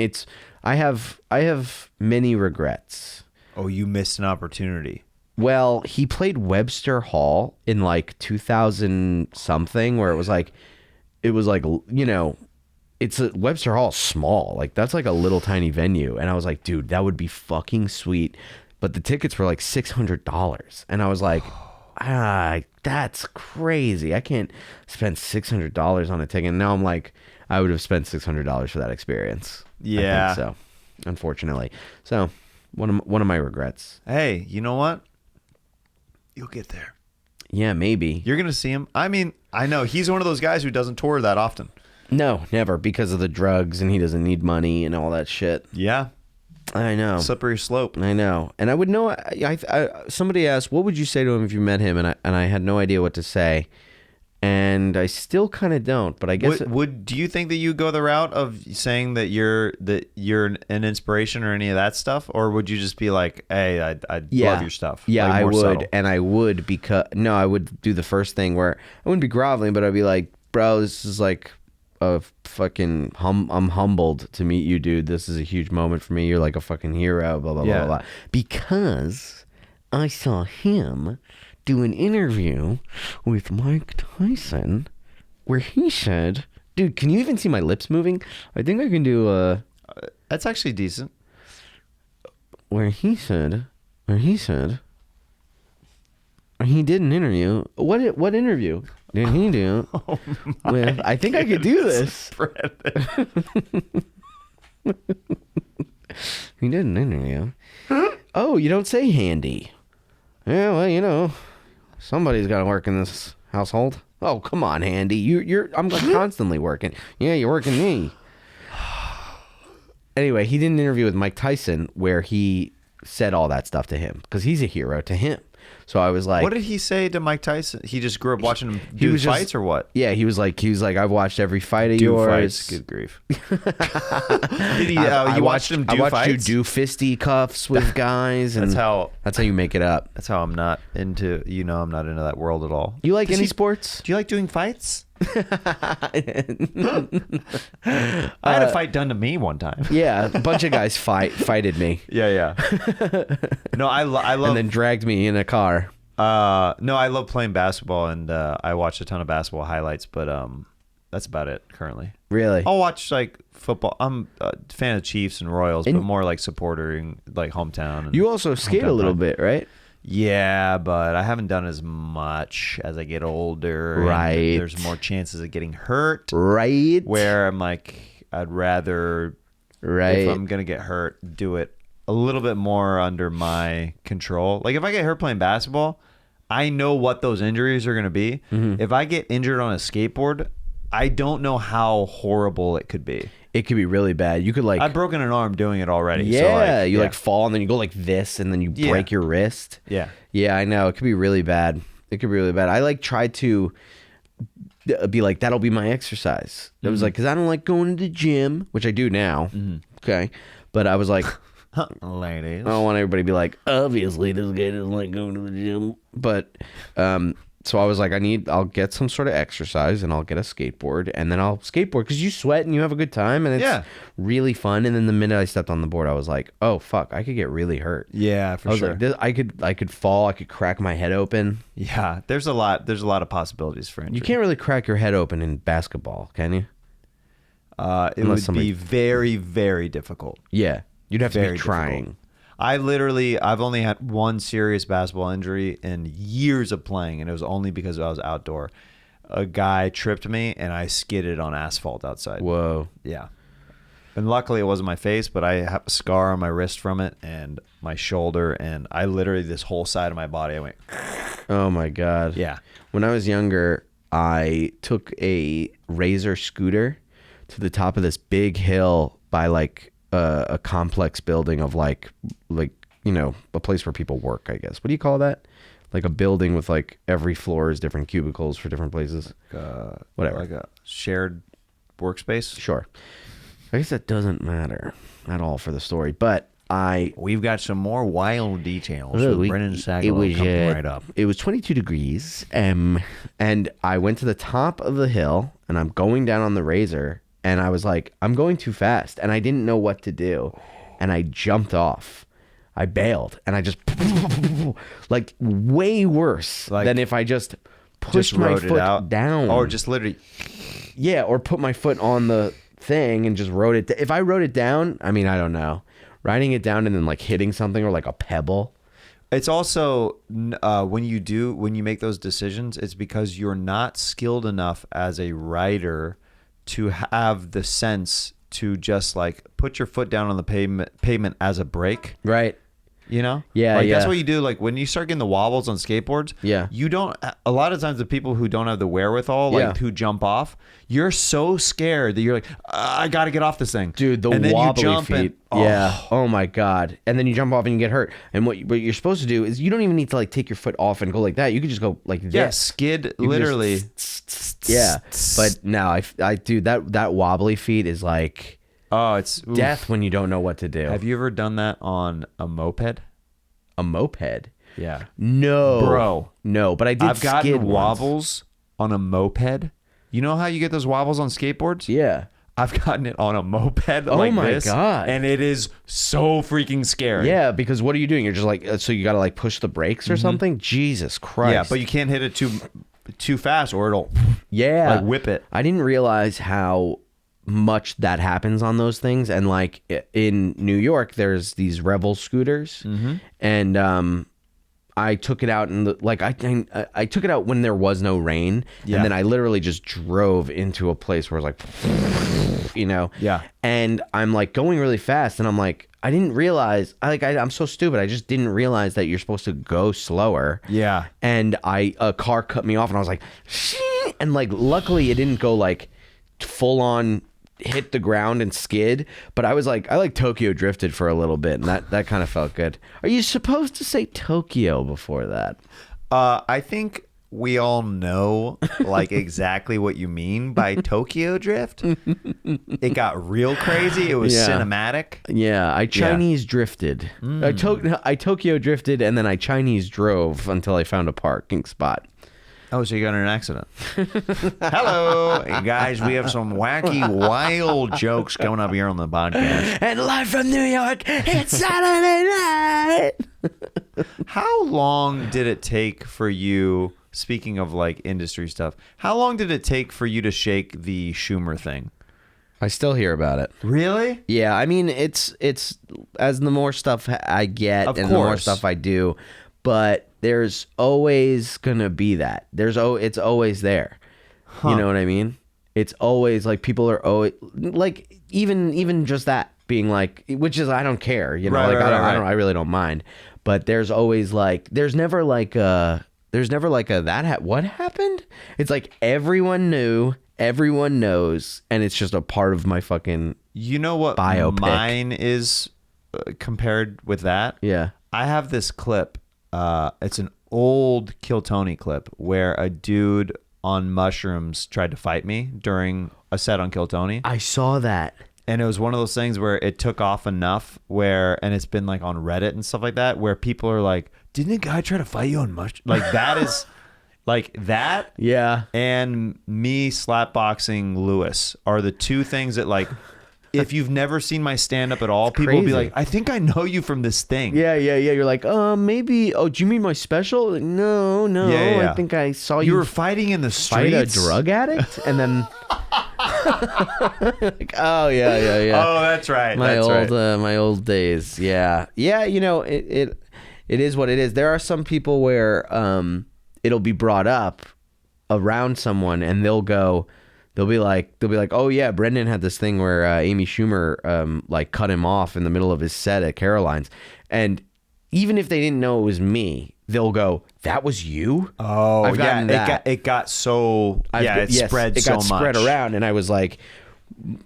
I have many regrets. Oh, you missed an opportunity. Well, he played Webster Hall in like 2000 something, where it was like it's a Webster Hall small. Like that's like a little tiny venue. And I was like, dude, that would be fucking sweet. But the tickets were like $600. And I was like, that's crazy. I can't spend $600 on a ticket. And now I'm like, I would have spent $600 for that experience. Yeah. I think so, unfortunately. So one of my regrets. Hey, you know what? You'll get there. Yeah, maybe. You're going to see him. I mean, I know he's one of those guys who doesn't tour that often. No, never, because of the drugs, and he doesn't need money and all that shit. Yeah. I know. Slippery slope. I know. And I would know. Somebody asked, what would you say to him if you met him? And I had no idea what to say. And I still kind of don't, but I guess do you think that you go the route of saying that you're an inspiration or any of that stuff, or would you just be like, hey, I love your stuff? Yeah, like I more would, subtle? and I would I would do the first thing where I wouldn't be groveling, but I'd be like, bro, this is like a fucking I'm humbled to meet you, dude. This is a huge moment for me. You're like a fucking hero, blah blah blah blah. Because I saw him do an interview with Mike Tyson where he said, dude, can you even see my lips moving? I think I can do that's actually decent. Where he did an interview. What interview did he do? With, I think I could do this. He did an interview. Oh, you don't say handy. Yeah, well, somebody's got to work in this household. Oh, come on, Handy. I'm constantly working. Yeah, you're working me. Anyway, he did an interview with Mike Tyson where he said all that stuff to him because he's a hero to him. So I was like, what did he say to Mike Tyson? He just grew up watching him do fights or what? Yeah, he was like, I've watched every fight of yours. Fights. Good grief. Did he? You watched him do fights? I watched you do fisticuffs with guys, and that's how you make it up. That's how I'm not into. I'm not into that world at all. You like any sports? Do you like doing fights? I had a fight done to me one time. Yeah, a bunch of guys fighted me. Yeah. No, I love, and then dragged me in a car. No, I love playing basketball, and I watch a ton of basketball highlights, but that's about it currently. Really? I'll watch like football. I'm a fan of Chiefs and Royals, but more like supporting like hometown. And you also skate a little bit, right? Yeah, but I haven't done as much as I get older. and Right. There's more chances of getting hurt. Right. Where I'm like, I'd rather, Right. if I'm going to get hurt, do it a little bit more under my control. Like if I get hurt playing basketball, I know what those injuries are going to be. If I get injured on a skateboard, I don't know how horrible it could be. It could be really bad. You could like I've broken an arm doing it already. yeah, so like, you like fall and then you go like this and then you break your wrist. Yeah. Yeah, I know. It could be really bad. It could be really bad. I like tried to be like, that'll be my exercise. It was like, because I don't like going to the gym, which I do now. Okay. But I was like, Ladies. I don't want everybody to be like, obviously this guy doesn't like going to the gym. But so I was like, I'll get some sort of exercise and I'll get a skateboard and then I'll skateboard because you sweat and you have a good time and it's really fun. And then the minute I stepped on the board, I was like, oh fuck, I could get really hurt. Yeah, for I was sure. like, I could fall, I could crack my head open. Yeah, there's a lot of possibilities for injury. You can't really crack your head open in basketball, can you? It Unless would be very, very difficult. Yeah, you'd have to Very be trying. I've only had one serious basketball injury in years of playing, and it was only because I was outdoor. A guy tripped me, and I skidded on asphalt outside. Whoa. Yeah. And luckily it wasn't my face, but I have a scar on my wrist from it and my shoulder, and I literally, this whole side of my body, I went, Oh my God. yeah. When I was younger, I took a Razor scooter to the top of this big hill by like a complex building of like you know, a place where people work, I guess. What do you call that? Like a building with like every floor is different cubicles for different places. Whatever. Like a shared workspace. Sure. I guess that doesn't matter at all for the story, but We've got some more wild details. Look, with Brennan Sagalow coming right up. It was 22 degrees, and I went to the top of the hill, and I'm going down on the Razor, and I was like, I'm going too fast, and I didn't know what to do, and I jumped off. I bailed, and I just like way worse than if I just pushed my foot down, or just literally, yeah, or put my foot on the thing and just rode it. If I wrote it down, I mean, I don't know. Riding it down and then like hitting something or like a pebble. It's also when you make those decisions, it's because you're not skilled enough as a rider to have the sense to just like put your foot down on the pavement as a brake. Right. You know? Yeah, like yeah. that's what you do. Like when you start getting the wobbles on skateboards, Yeah. you don't, a lot of times the people who don't have the wherewithal, like Yeah. who jump off, you're so scared that you're like, I got to get off this thing. Dude, the and then wobbly you jump feet. and, Yeah. Oh my God. And then you jump off and you get hurt. And what you're supposed to do is you don't even need to like take your foot off and go like that. You could just go like this. Yeah, skid You can literally. just- yeah. But no, I do that wobbly feet is like Oh, it's oof. death when you don't know what to do. Have you ever done that on a moped? A moped? Yeah. No. Bro. No, but I did I've gotten skid once. wobbles on a moped. You know how you get those wobbles on skateboards? Yeah. I've gotten it on a moped Oh like my this. God. And it is so freaking scary. Yeah, because what are you doing? You're just like, so you got to like push the brakes or something? Jesus Christ. Yeah, but you can't hit it too fast or it'll yeah. like whip it. I didn't realize how much that happens on those things. And like in New York, there's these Rebel scooters, and I took it out and I took it out when there was no rain, Yeah. and then I literally just drove into a place where it was like, you know, Yeah. and I'm like going really fast, and I'm like, I didn't realize, I'm so stupid. I just didn't realize that you're supposed to go slower. Yeah. And a car cut me off, and I was like, "Shing," and like luckily it didn't go like full on hit the ground and skid, but I like Tokyo drifted for a little bit, and that kind of felt good. Are you supposed to say Tokyo before that? I think we all know like exactly what you mean by Tokyo drift. It got real crazy. It was Yeah. cinematic. Yeah, I Chinese drifted. I Tokyo drifted, and then I Chinese drove until I found a parking spot. Oh, so you got in an accident. Hello, guys. We have some wacky, wild jokes coming up here on the podcast. And live from New York, it's Saturday night. How long did it take for you, speaking of like industry stuff, how long did it take for you to shake the Schumer thing? I still hear about it. Really? Yeah, I mean, it's as the more stuff I get Of and the more course. stuff I do, but there's always gonna be that. It's always there. You know what I mean? It's always like people are always like even just that being like, which is I don't care. You know, Right, like right, I don't right. I really don't mind. But there's always like there's never like a what happened? It's like everyone knew, everyone knows, and it's just a part of my fucking You know what biopic. mine is compared with that? yeah. I have this clip. It's an old Kill Tony clip where a dude on mushrooms tried to fight me during a set on Kill Tony. I saw that. And it was one of those things where it took off enough where, and it's been like on Reddit and stuff like that, where people are like, didn't a guy try to fight you on mushrooms? Like that is like that Yeah. and me slapboxing Lewis are the two things that like, if you've never seen my stand up at all, people will be crazy. like, I think I know you from this thing. Yeah. You're like, maybe. Oh, do you mean my special? Like, no. Yeah. I think I saw You you were fighting in the fight streets. a drug addict, and then. Like, oh yeah. Oh, that's right. My old days. Yeah. You know, it is what it is. There are some people where it'll be brought up around someone, and they'll be like, oh yeah, Brendan had this thing where Amy Schumer like cut him off in the middle of his set at Caroline's, and even if they didn't know it was me, they'll go, that was you? Oh, I've yeah. gotten that. It got so, it spread so much. It got spread around, and I was like,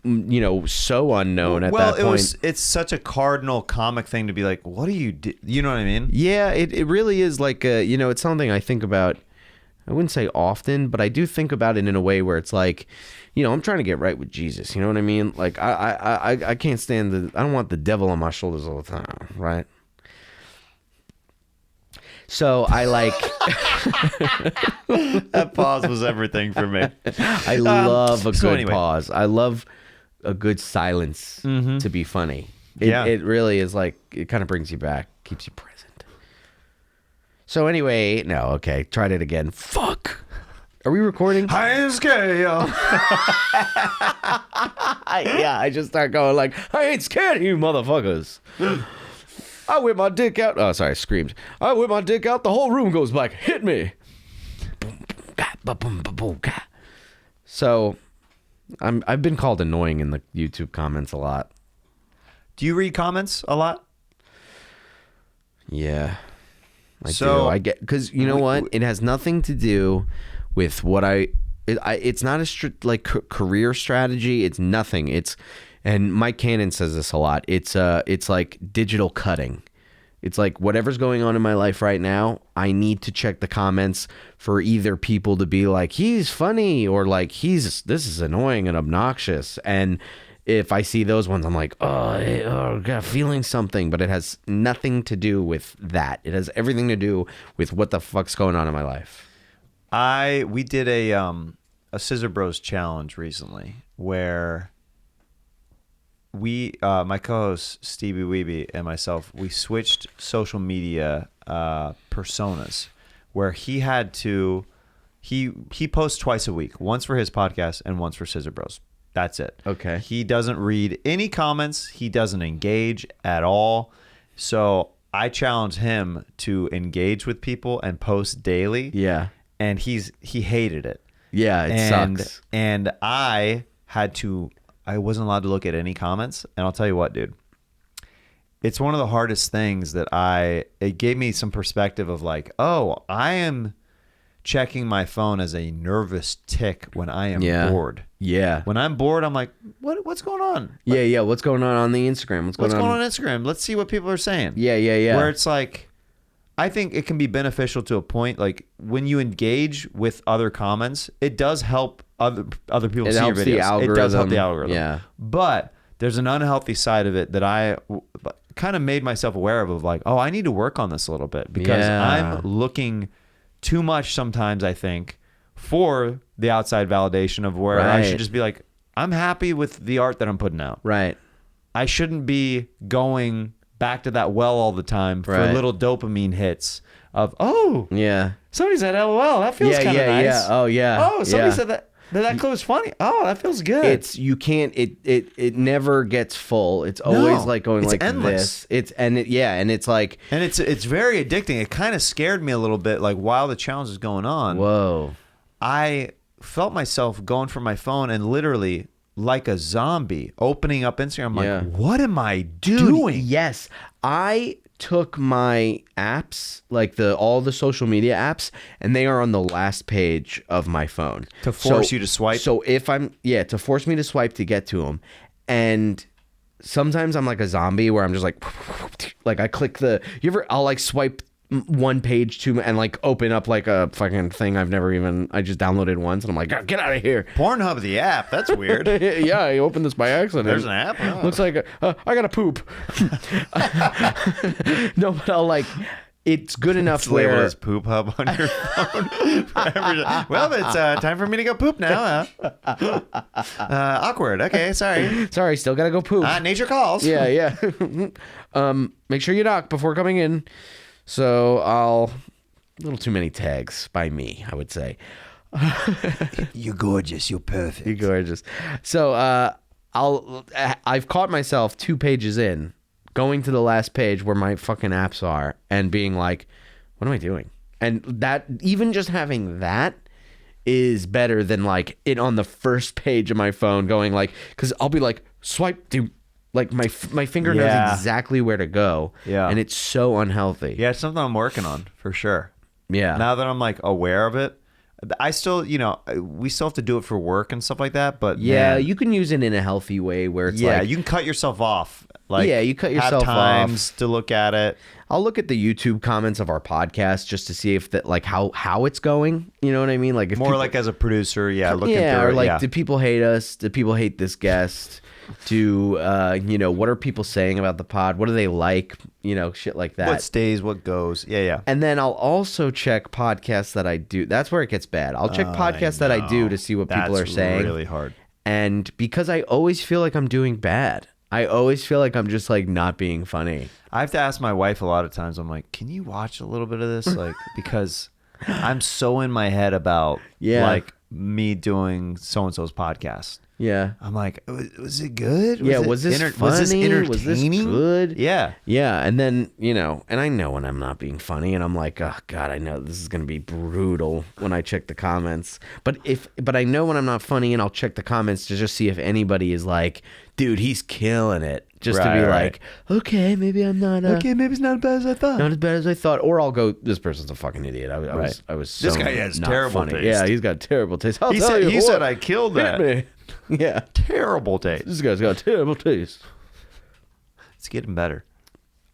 you know, so unknown at that point. It's such a cardinal comic thing to be like, what do you do? You know what I mean? Yeah, it really is like, you know, it's something I think about. I wouldn't say often, but I do think about it in a way where it's like, you know, I'm trying to get right with Jesus. You know what I mean? Like, I can't stand I don't want the devil on my shoulders all the time, right? So I like That pause was everything for me. I love a so good anyway. pause. I love a good silence to be funny. Yeah. It really is like, it kind of brings you back, keeps you present. So anyway, no, okay, tried it again. Fuck. Are we recording? I ain't scared, yo. I just start going like, I ain't scared of you motherfuckers. I whip my dick out. Oh, sorry, I screamed. I whip my dick out. The whole room goes black. Hit me. So, I've bbeen called annoying in the YouTube comments a lot. Do you read comments a lot? Yeah, I So- do. I get, because you know what? It has nothing to do with what it's not a strict like career strategy. It's nothing. And Mike Cannon says this a lot. It's like digital cutting. It's like whatever's going on in my life right now, I need to check the comments for either people to be like, he's funny, or like this is annoying and obnoxious. And if I see those ones, I'm like, oh, God, feeling something. But it has nothing to do with that. It has everything to do with what the fuck's going on in my life. We did a Scissor Bros challenge recently where we my co-host Stevie Weeby and myself, we switched social media personas where he had to he posts twice a week, once for his podcast and once for Scissor Bros. That's it. Okay. He doesn't read any comments. He doesn't engage at all. So I challenged him to engage with people and post daily. Yeah. And he hated it. Yeah, it sucks. And I wasn't allowed to look at any comments. And I'll tell you what, dude, it's one of the hardest things that it gave me some perspective of like, oh, I am checking my phone as a nervous tick when I am bored. Yeah. When I'm bored, I'm like, what's going on? Yeah. What's going on the Instagram? What's going on Instagram? Let's see what people are saying. Yeah. Where it's like, I think it can be beneficial to a point. Like when you engage with other comments, it does help other people see your videos. The algorithm. It does help the algorithm. Yeah. But there's an unhealthy side of it that I kind of made myself aware of like, oh, I need to work on this a little bit because I'm looking too much sometimes, I think, for the outside validation of where I should just be like, I'm happy with the art that I'm putting out. Right. I shouldn't be going back to that well all the time for little dopamine hits of, oh, Yeah. somebody said LOL. That feels kind of nice. Yeah. Oh, yeah. Oh, somebody said that. That clip was funny. Oh, that feels good. It's you can't. It never gets full. It's always like going it's like endless. this. And it's like and it's very addicting. It kind of scared me a little bit. Like while the challenge is going on, whoa. I felt myself going for my phone and literally like a zombie opening up Instagram. I'm like, what am I doing? Yes, I took my apps, like all the social media apps, and they are on the last page of my phone To force you to swipe? So if to force me to swipe to get to them. And sometimes I'm like a zombie where I'm just like I click I'll like swipe one page to and like open up like a fucking thing I just downloaded once and I'm like, get out of here. Pornhub, the app. That's weird. Yeah, I opened this by accident. There's an app? Oh. Looks like I gotta poop. No, but I'll like, it's good enough It's where labeled as poop hub on your phone. Well, it's time for me to go poop now. Awkward. Okay, sorry. Still gotta go poop. Nature calls. Yeah. Make sure you knock before coming in. So a little too many tags by me, I would say. You're gorgeous. You're perfect. You're gorgeous. So I've caught myself 2 pages in, going to the last page where my fucking apps are, and being like, "What am I doing?" And that, even just having that, is better than like it on the first page of my phone, going like, because I'll be like, swipe, dude. Like my finger knows exactly where to go. Yeah. And it's so unhealthy. Yeah, it's something I'm working on for sure. Yeah. Now that I'm like aware of it, I still, we still have to do it for work and stuff like that. But yeah, man, you can use it in a healthy way where it's you can cut yourself off. Like, you cut yourself have times off to look at it. I'll look at the YouTube comments of our podcast just to see if that, like, how it's going. You know what I mean? Like, if More people, like as a producer, looking through or it. like, Yeah. do people hate us? Do people hate this guest? Do what are people saying about the pod? What do they like? Shit like that. What stays, what goes. Yeah. And then I'll also check podcasts that I do. That's where it gets bad. I'll check podcasts that I do to see what people are saying. Really hard. And because I always feel like I'm doing bad. I always feel like I'm just like not being funny. I have to ask my wife a lot of times. I'm like, can you watch a little bit of this? Like, because I'm so in my head about like me doing so-and-so's podcast. Yeah. I'm like, was it good? Was this funny? Was this entertaining? Was this good? Yeah. Yeah. And then, and I know when I'm not being funny and I'm like, oh God, I know this is going to be brutal when I check the comments. But I know when I'm not funny and I'll check the comments to just see if anybody is like, dude, he's killing it. Just to be like, okay, maybe I'm not. Okay, maybe it's not as bad as I thought. Not as bad as I thought. Or I'll go, this person's a fucking idiot. I was so This guy has not terrible funny. taste. Yeah, he's got terrible taste. He said I killed Hit that. me. Yeah. Terrible taste. This guy's got terrible taste. It's getting better.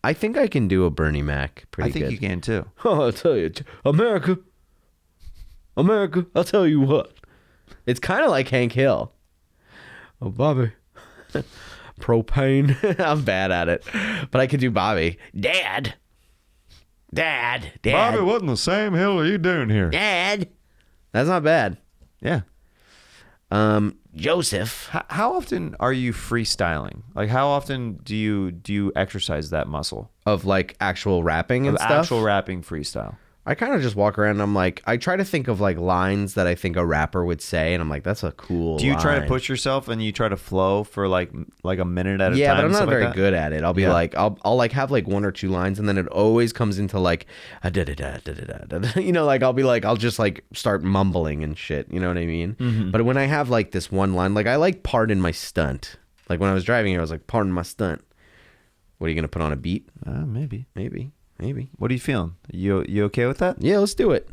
I think I can do a Bernie Mac pretty good. I think you can too. Oh, I'll tell you. America, I'll tell you what. It's kind of like Hank Hill. Oh, Bobby. Propane. I'm bad at it. But I could do Bobby. Dad. Bobby, what in the Sam Hill are you doing here? Dad. That's not bad. Yeah. Joseph. How often are you freestyling? Like, how often do you exercise that muscle? Of like actual rapping and Of stuff? actual rapping freestyle. I kind of just walk around and I'm like, I try to think of like lines that I think a rapper would say, and I'm like, that's a cool Do you try to line. push yourself and you try to flow for like a minute at a time? Yeah, but I'm and not stuff very like that? good at it. I'll be like, I'll like have like 1 or 2 lines, and then it always comes into like a da da da da da da. Like I'll just like start mumbling and shit. You know what I mean? Mm-hmm. But when I have like this one line, like I like "Pardon my stunt." Like when I was driving here, I was like, "Pardon my stunt." What are you gonna put on a beat? Maybe. Maybe. What are you feeling? You okay with that? Yeah, let's do it.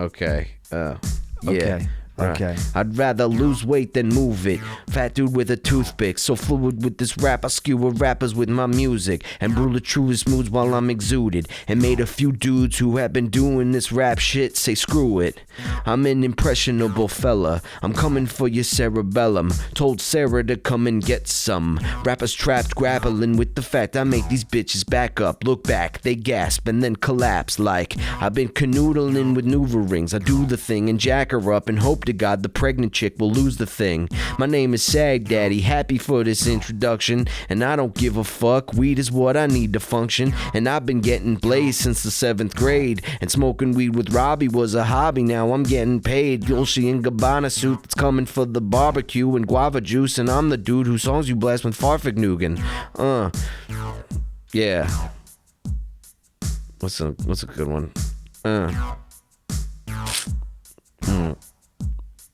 Okay. Yeah. Okay. Right. Okay. I'd rather lose weight than move it. Fat dude with a toothpick, so fluid with this rap. I skewer rappers with my music and brew the truest moods while I'm exuded. And made a few dudes who have been doing this rap shit say screw it. I'm an impressionable fella. I'm coming for your cerebellum. Told Sarah to come and get some. Rappers trapped, grappling with the fact I make these bitches back up, look back, they gasp and then collapse like I've been canoodling with maneuverings. I do the thing and jack her up and hope to to God the pregnant chick will lose the thing. My name is Sag Daddy, happy for this introduction, and I don't give a fuck. Weed is what I need to function, and I've been getting blazed since the 7th grade. And smoking weed with Robbie was a hobby, now I'm getting paid. Dolce and Gabbana suit that's coming for the barbecue and guava juice, and I'm the dude whose songs you blast with Farfignugan. Yeah. What's a good one?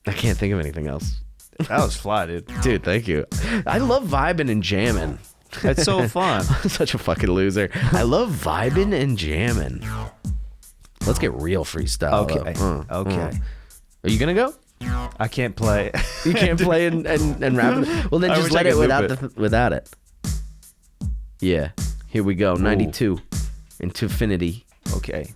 I can't think of anything else. That was fly, dude. Dude, thank you. I love vibing and jamming. It's so fun. I'm such a fucking loser. I love vibing and jamming. Let's get real freestyle. Okay. Okay. Are you gonna go? I can't play. You can't play and rap it? Well, then I just wish let I it could without it. Yeah. Here we go. 92 into infinity. Okay.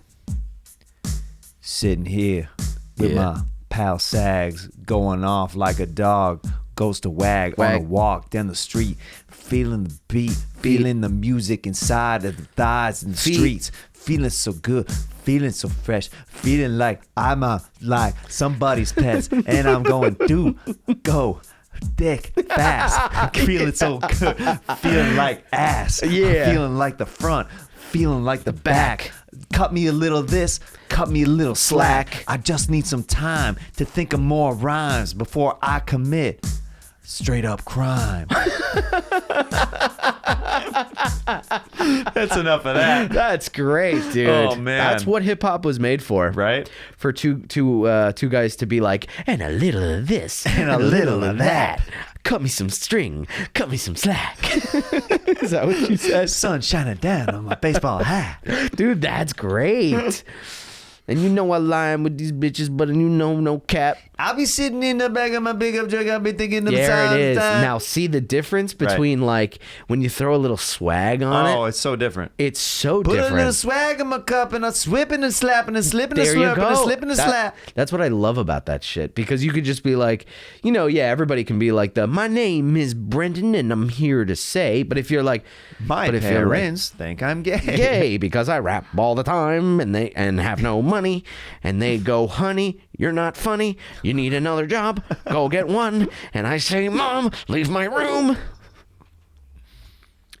Sitting here with my pal Sags, going off like a dog goes to wag on a walk down the street, feeling the beat, feeling the music inside of the thighs and the streets, feeling so good, feeling so fresh, feeling like I'm like somebody's pets, and I'm going go thick fast, feeling so good, feeling like ass, feeling like the front, feeling like the back. Cut me a little this, cut me a little slack. I just need some time to think of more rhymes before I commit straight up crime. That's enough of that. That's great, dude. Oh man, that's what hip hop was made for, right? For two guys to be like, and a little of this, and a little of that. Cut me some string, cut me some slack. Is that what you said? Sun shining down on my baseball hat. Dude, that's great. And you know I lying with these bitches, but you know no cap. I'll be sitting in the back of my pickup truck. I'll be thinking of there it is. time. Now see the difference between like when you throw a little swag on it. Oh, it's so different. It's so Put different. a little swag in my cup and I'm swipping and slapping and slipping and There you slurping go. and slipping and slap. That's what I love about that shit, because you could just be like, you know, yeah, everybody can be like my name is Brendan and I'm here to say, but if you're like, my parents think I'm gay. Gay because I rap all the time and have no money, and they go, honey, you're not funny. You need another job. Go get one. And I say, Mom, leave my room.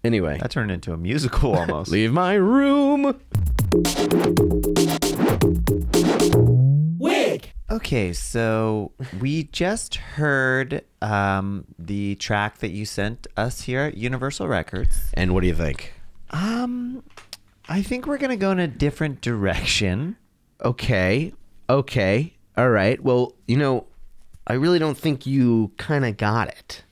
Anyway. That turned into a musical almost. Leave my room. Wig. Okay, so we just heard the track that you sent us here at Universal Records. And what do you think? I think we're going to go in a different direction. Okay. All right. Well, you know, I really don't think you kind of got it.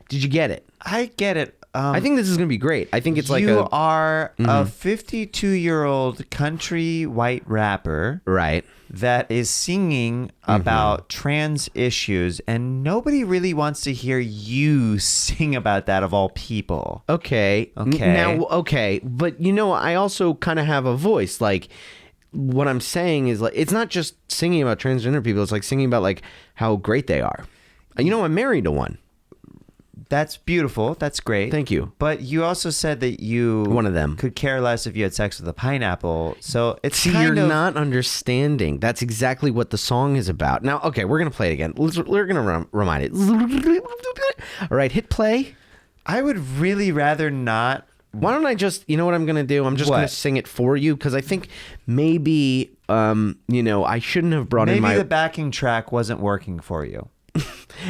Did you get it? I get it. I think this is going to be great. I think it's like you are a 52-year-old country white rapper. Right. That is singing about trans issues, and nobody really wants to hear you sing about that of all people. Okay. But you know, I also kind of have a voice. Like, what I'm saying is, like, it's not just singing about transgender people. It's like singing about like how great they are. You know, I'm married to one. That's beautiful. That's great. Thank you. But you also said that one of them could care less if you had sex with a pineapple. So it's you're not understanding. That's exactly what the song is about. Now, okay, we're gonna play it again. We're gonna remind it. All right, hit play. I would really rather not. Why don't I just? You know what I'm gonna do? I'm just gonna sing it for you, because I think maybe you know, I shouldn't have brought in my. Maybe the backing track wasn't working for you.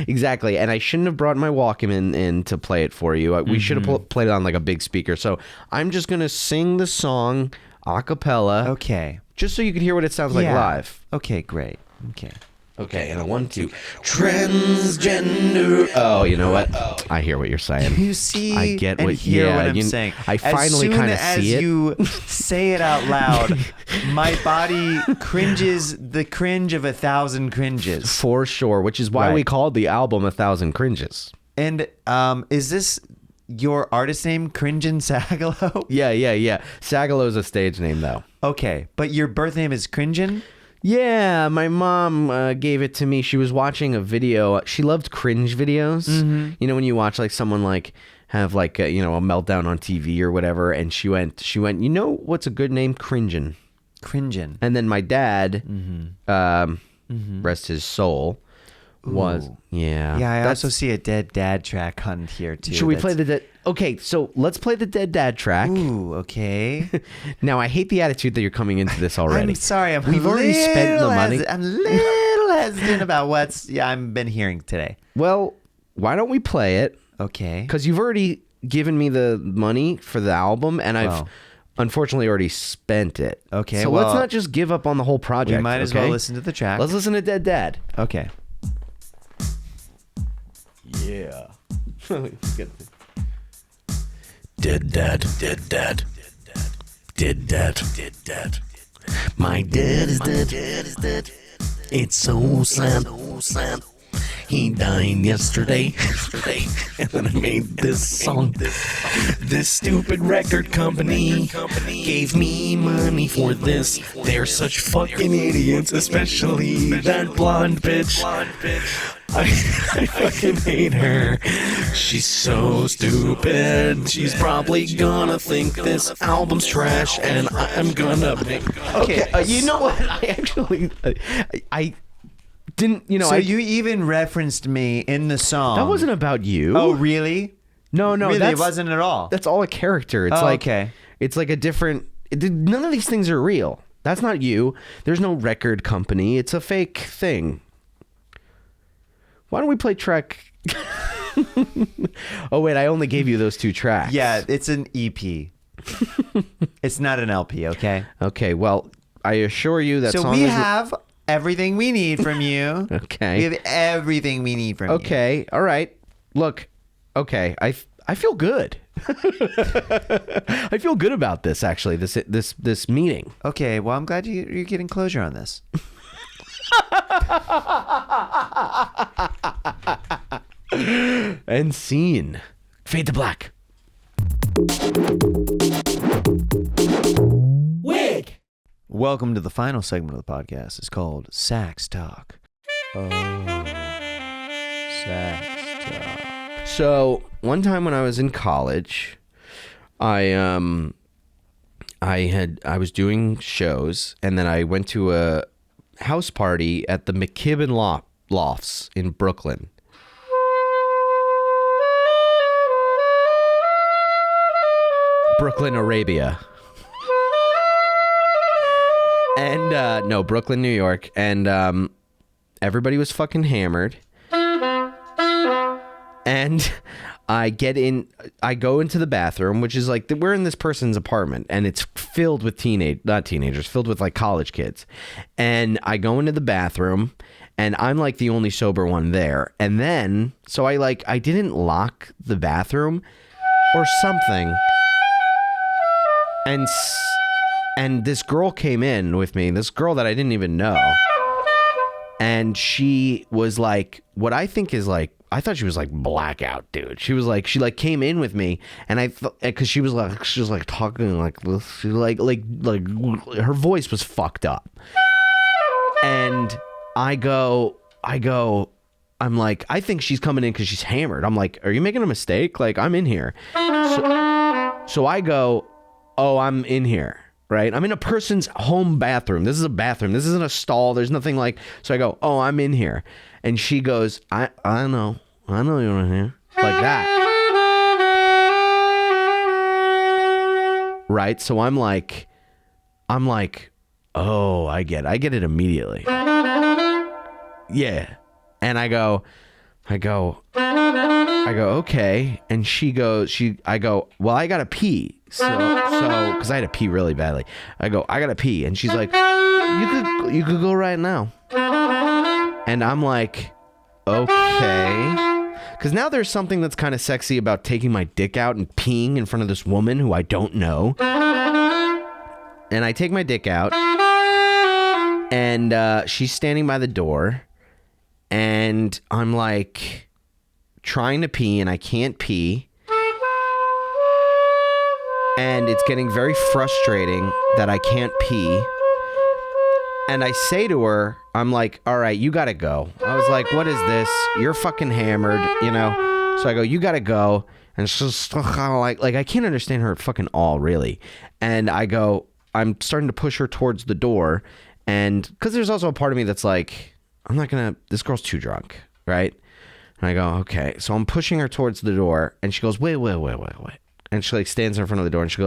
Exactly, and I shouldn't have brought my Walkman in to play it for you. We should have played it on like a big speaker. So I'm just gonna sing the song a cappella. Okay. Just so you can hear what it sounds like live. Okay, great. Okay, and a 1, 2. Transgender. Oh, you know what? I hear what you're saying. You see, I get and what hear yeah, what I'm you, saying. I finally kind of see it. As you say it out loud, my body cringes the cringe of 1,000 cringes. For sure, which is why we called the album 1,000 Cringes. And is this your artist name, Cringin' Sagalow? Yeah. Sagalow's a stage name, though. Okay, but your birth name is Cringin'? Yeah, my mom gave it to me. She was watching a video. She loved cringe videos. You know, when you watch like someone like have like a, you know, a meltdown on TV or whatever, and she went, you know what's a good name? Cringin'. Cringin'. And then my dad, rest his soul, Was. Yeah. Yeah, I That's- also see a Dead Dad track on here too. Should we play the dead? Okay, so let's play the Dead Dad track. Ooh, okay. Now, I hate the attitude that you're coming into this already. I'm sorry. We've already spent the money. I'm a little hesitant about I've been hearing today. Well, why don't we play it? Okay. Because you've already given me the money for the album, and I've Oh. unfortunately already spent it. Okay, So well, let's not just give up on the whole project. We might as well okay? listen to the track. Let's listen to Dead Dad. Okay. Yeah. Dead dad, dead dad, dead dad, dead dad. My dad is dead. It's so sad. He died yesterday. And then I made this song. This stupid record company gave me money for this. They're such fucking idiots, especially that blonde bitch. I fucking hate her. She's so stupid. She's probably gonna think this album's trash, and I'm gonna make. Okay, you know what? I actually, I didn't. You know, So I you even referenced me in the song. that wasn't about you. Oh, really? no, Really, that's, it wasn't at all. That's all a character. It's Oh, like okay. It's like a different. None of these things are real. That's not you. There's no record company. It's a fake thing. Why don't we play track? Oh wait, I only gave you those two tracks. Yeah, it's an EP. It's not an LP, okay? Okay. Well, I assure you that So song we is have everything we need from you. Okay. We have everything we need from you. Okay. All right. Look. Okay. I feel good. I feel good about this actually. This meeting. Okay, well, I'm glad you're getting closure on this. And scene. Fade to black. Wig. Welcome to the final segment of the podcast. It's called Sax Talk. Oh, Sax Talk. So one time when I was in college, I was doing shows, and then I went to a house party at the McKibben Lofts in Brooklyn. Brooklyn, Arabia. And no, Brooklyn, New York, and everybody was fucking hammered. And I go into the bathroom, which is like, we're in this person's apartment, and it's filled with filled with like college kids. And I go into the bathroom, and I'm like the only sober one there. And then, so I didn't lock the bathroom or something. And this girl came in with me, this girl that I didn't even know. And she was like, what I think is like, I thought she was like blackout, dude. She was like, she like came in with me, and I thought, because she was like talking like this, she like her voice was fucked up. And I'm like, I think she's coming in because she's hammered. I'm like, are you making a mistake? Like, I'm in here. So I go, oh, I'm in here. Right? I'm in a person's home bathroom. This is a bathroom. This isn't a stall. There's nothing like, so I go, oh, I'm in here. And she goes, I know you're in here. Like that. Right? So I'm like, oh, I get it immediately. Yeah. And I go, okay. And I go, well, I gotta pee. So, because I had to pee really badly. I go, I gotta pee. And she's like, you could go right now. And I'm like, okay. Because now there's something that's kind of sexy about taking my dick out and peeing in front of this woman who I don't know. And I take my dick out, and she's standing by the door, and I'm like trying to pee, and I can't pee. And it's getting very frustrating that I can't pee. And I say to her, I'm like, all right, you gotta go. I was like, what is this? You're fucking hammered, you know? So I go, you gotta go. And she's still kind of like I can't understand her fucking all, really. And I go, I'm starting to push her towards the door. And because there's also a part of me that's like, this girl's too drunk. right? And I go, okay. So I'm pushing her towards the door, and she goes, wait. And she like stands in front of the door, and she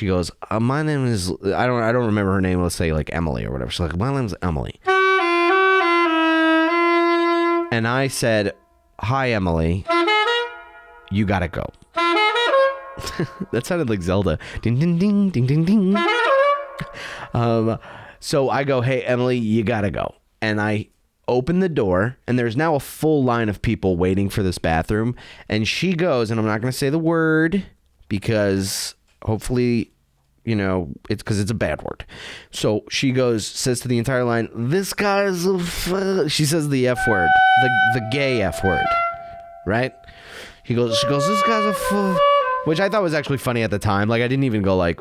goes, my name is, I don't remember her name. Let's say like Emily or whatever. She's like, my name's Emily. And I said, hi, Emily. You gotta go. That sounded like Zelda. Ding, ding, ding, ding, ding, ding. So I go, hey, Emily, you gotta go. And I open the door, and there's now a full line of people waiting for this bathroom. And she goes, and I'm not going to say the word because hopefully, you know, it's because it's a bad word. So she goes, says to the entire line, this guy's she says the F word, the gay F word, right? She goes, this guy's which I thought was actually funny at the time. Like, I didn't even go like,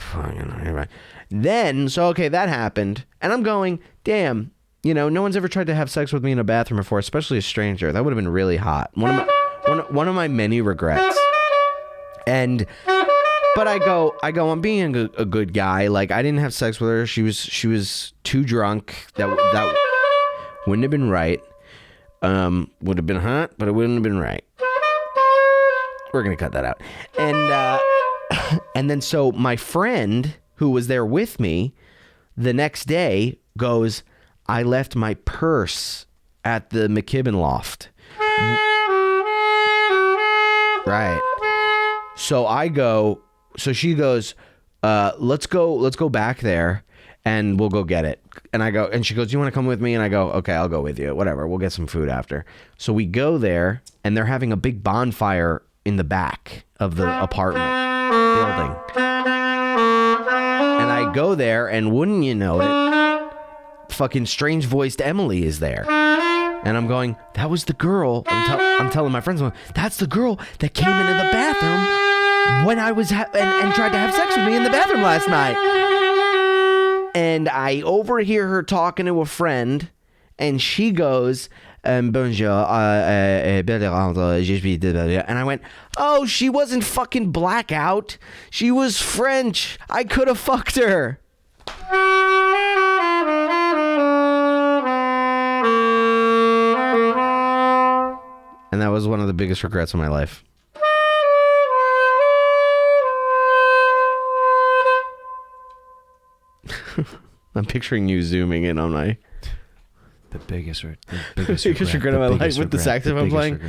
then, so okay, that happened. And I'm going, damn, you know, no one's ever tried to have sex with me in a bathroom before, especially a stranger. That would have been really hot. One of my many regrets. But I go, I'm being a good guy. Like, I didn't have sex with her. She was too drunk. That wouldn't have been right. Would have been hot, but it wouldn't have been right. We're gonna cut that out. And then so my friend who was there with me the next day goes, I left my purse at the McKibben loft. Right. So she goes, let's go back there and we'll go get it. And I go, and she goes, you want to come with me? And I go, okay, I'll go with you. Whatever. We'll get some food after. So we go there, and they're having a big bonfire in the back of the apartment building. And I go there, and wouldn't you know it, fucking strange voiced Emily is there. And I'm going, that was the girl. I'm telling my friends, that's the girl that came into the bathroom when I was and tried to have sex with me in the bathroom last night. And I overhear her talking to a friend, and she goes, bonjour, and I went, oh, she wasn't fucking blackout. She was French. I could have fucked her. And that was one of the biggest regrets of my life. I'm picturing you zooming in on my... The biggest regret of my life with the saxophone playing.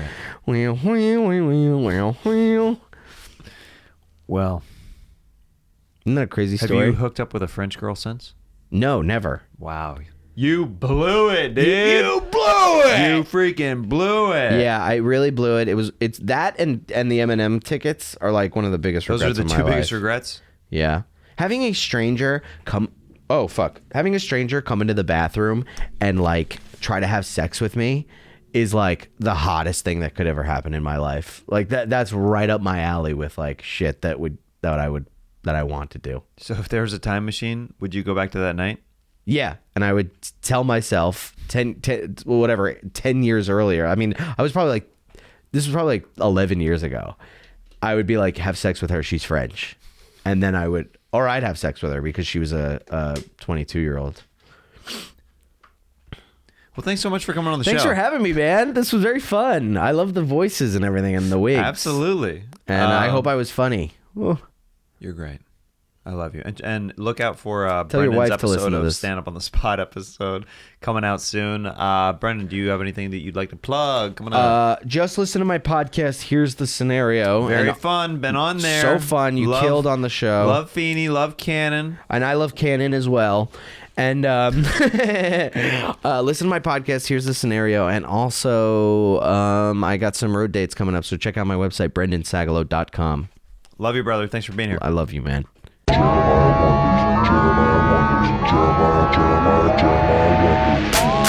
Well, isn't that a crazy story? Have you hooked up with a French girl since? No, never. Wow. You blew it, dude. You blew it. You freaking blew it. Yeah, I really blew it. It's that and the Eminem tickets are like one of the biggest regrets of my life. Those are the two biggest regrets? Yeah. Having a stranger come into the bathroom and like try to have sex with me is like the hottest thing that could ever happen in my life. Like that's right up my alley with like shit that I want to do. So if there was a time machine, would you go back to that night? Yeah, and I would tell myself 10 years earlier. I mean, this was probably like 11 years ago. I would be like, have sex with her. She's French. And then I'd have sex with her because she was a 22-year-old. Well, thanks so much for coming on the show. Thanks for having me, man. This was very fun. I love the voices and everything and the wigs. Absolutely. And I hope I was funny. Ooh. You're great. I love you. And look out for Tell your Brendan's wife to listen episode to of this. Stand Up on the Spot episode coming out soon. Brendan, do you have anything that you'd like to plug coming up? Just listen to my podcast, Here's the Scenario. Very fun. Been on there. So fun. You killed on the show. Love Feeney. Love Cannon. And I love Cannon as well. And listen to my podcast, Here's the Scenario. And also, I got some road dates coming up, so check out my website, brendansagalow.com. Love you, brother. Thanks for being here. I love you, man. Jeremiah Watkins.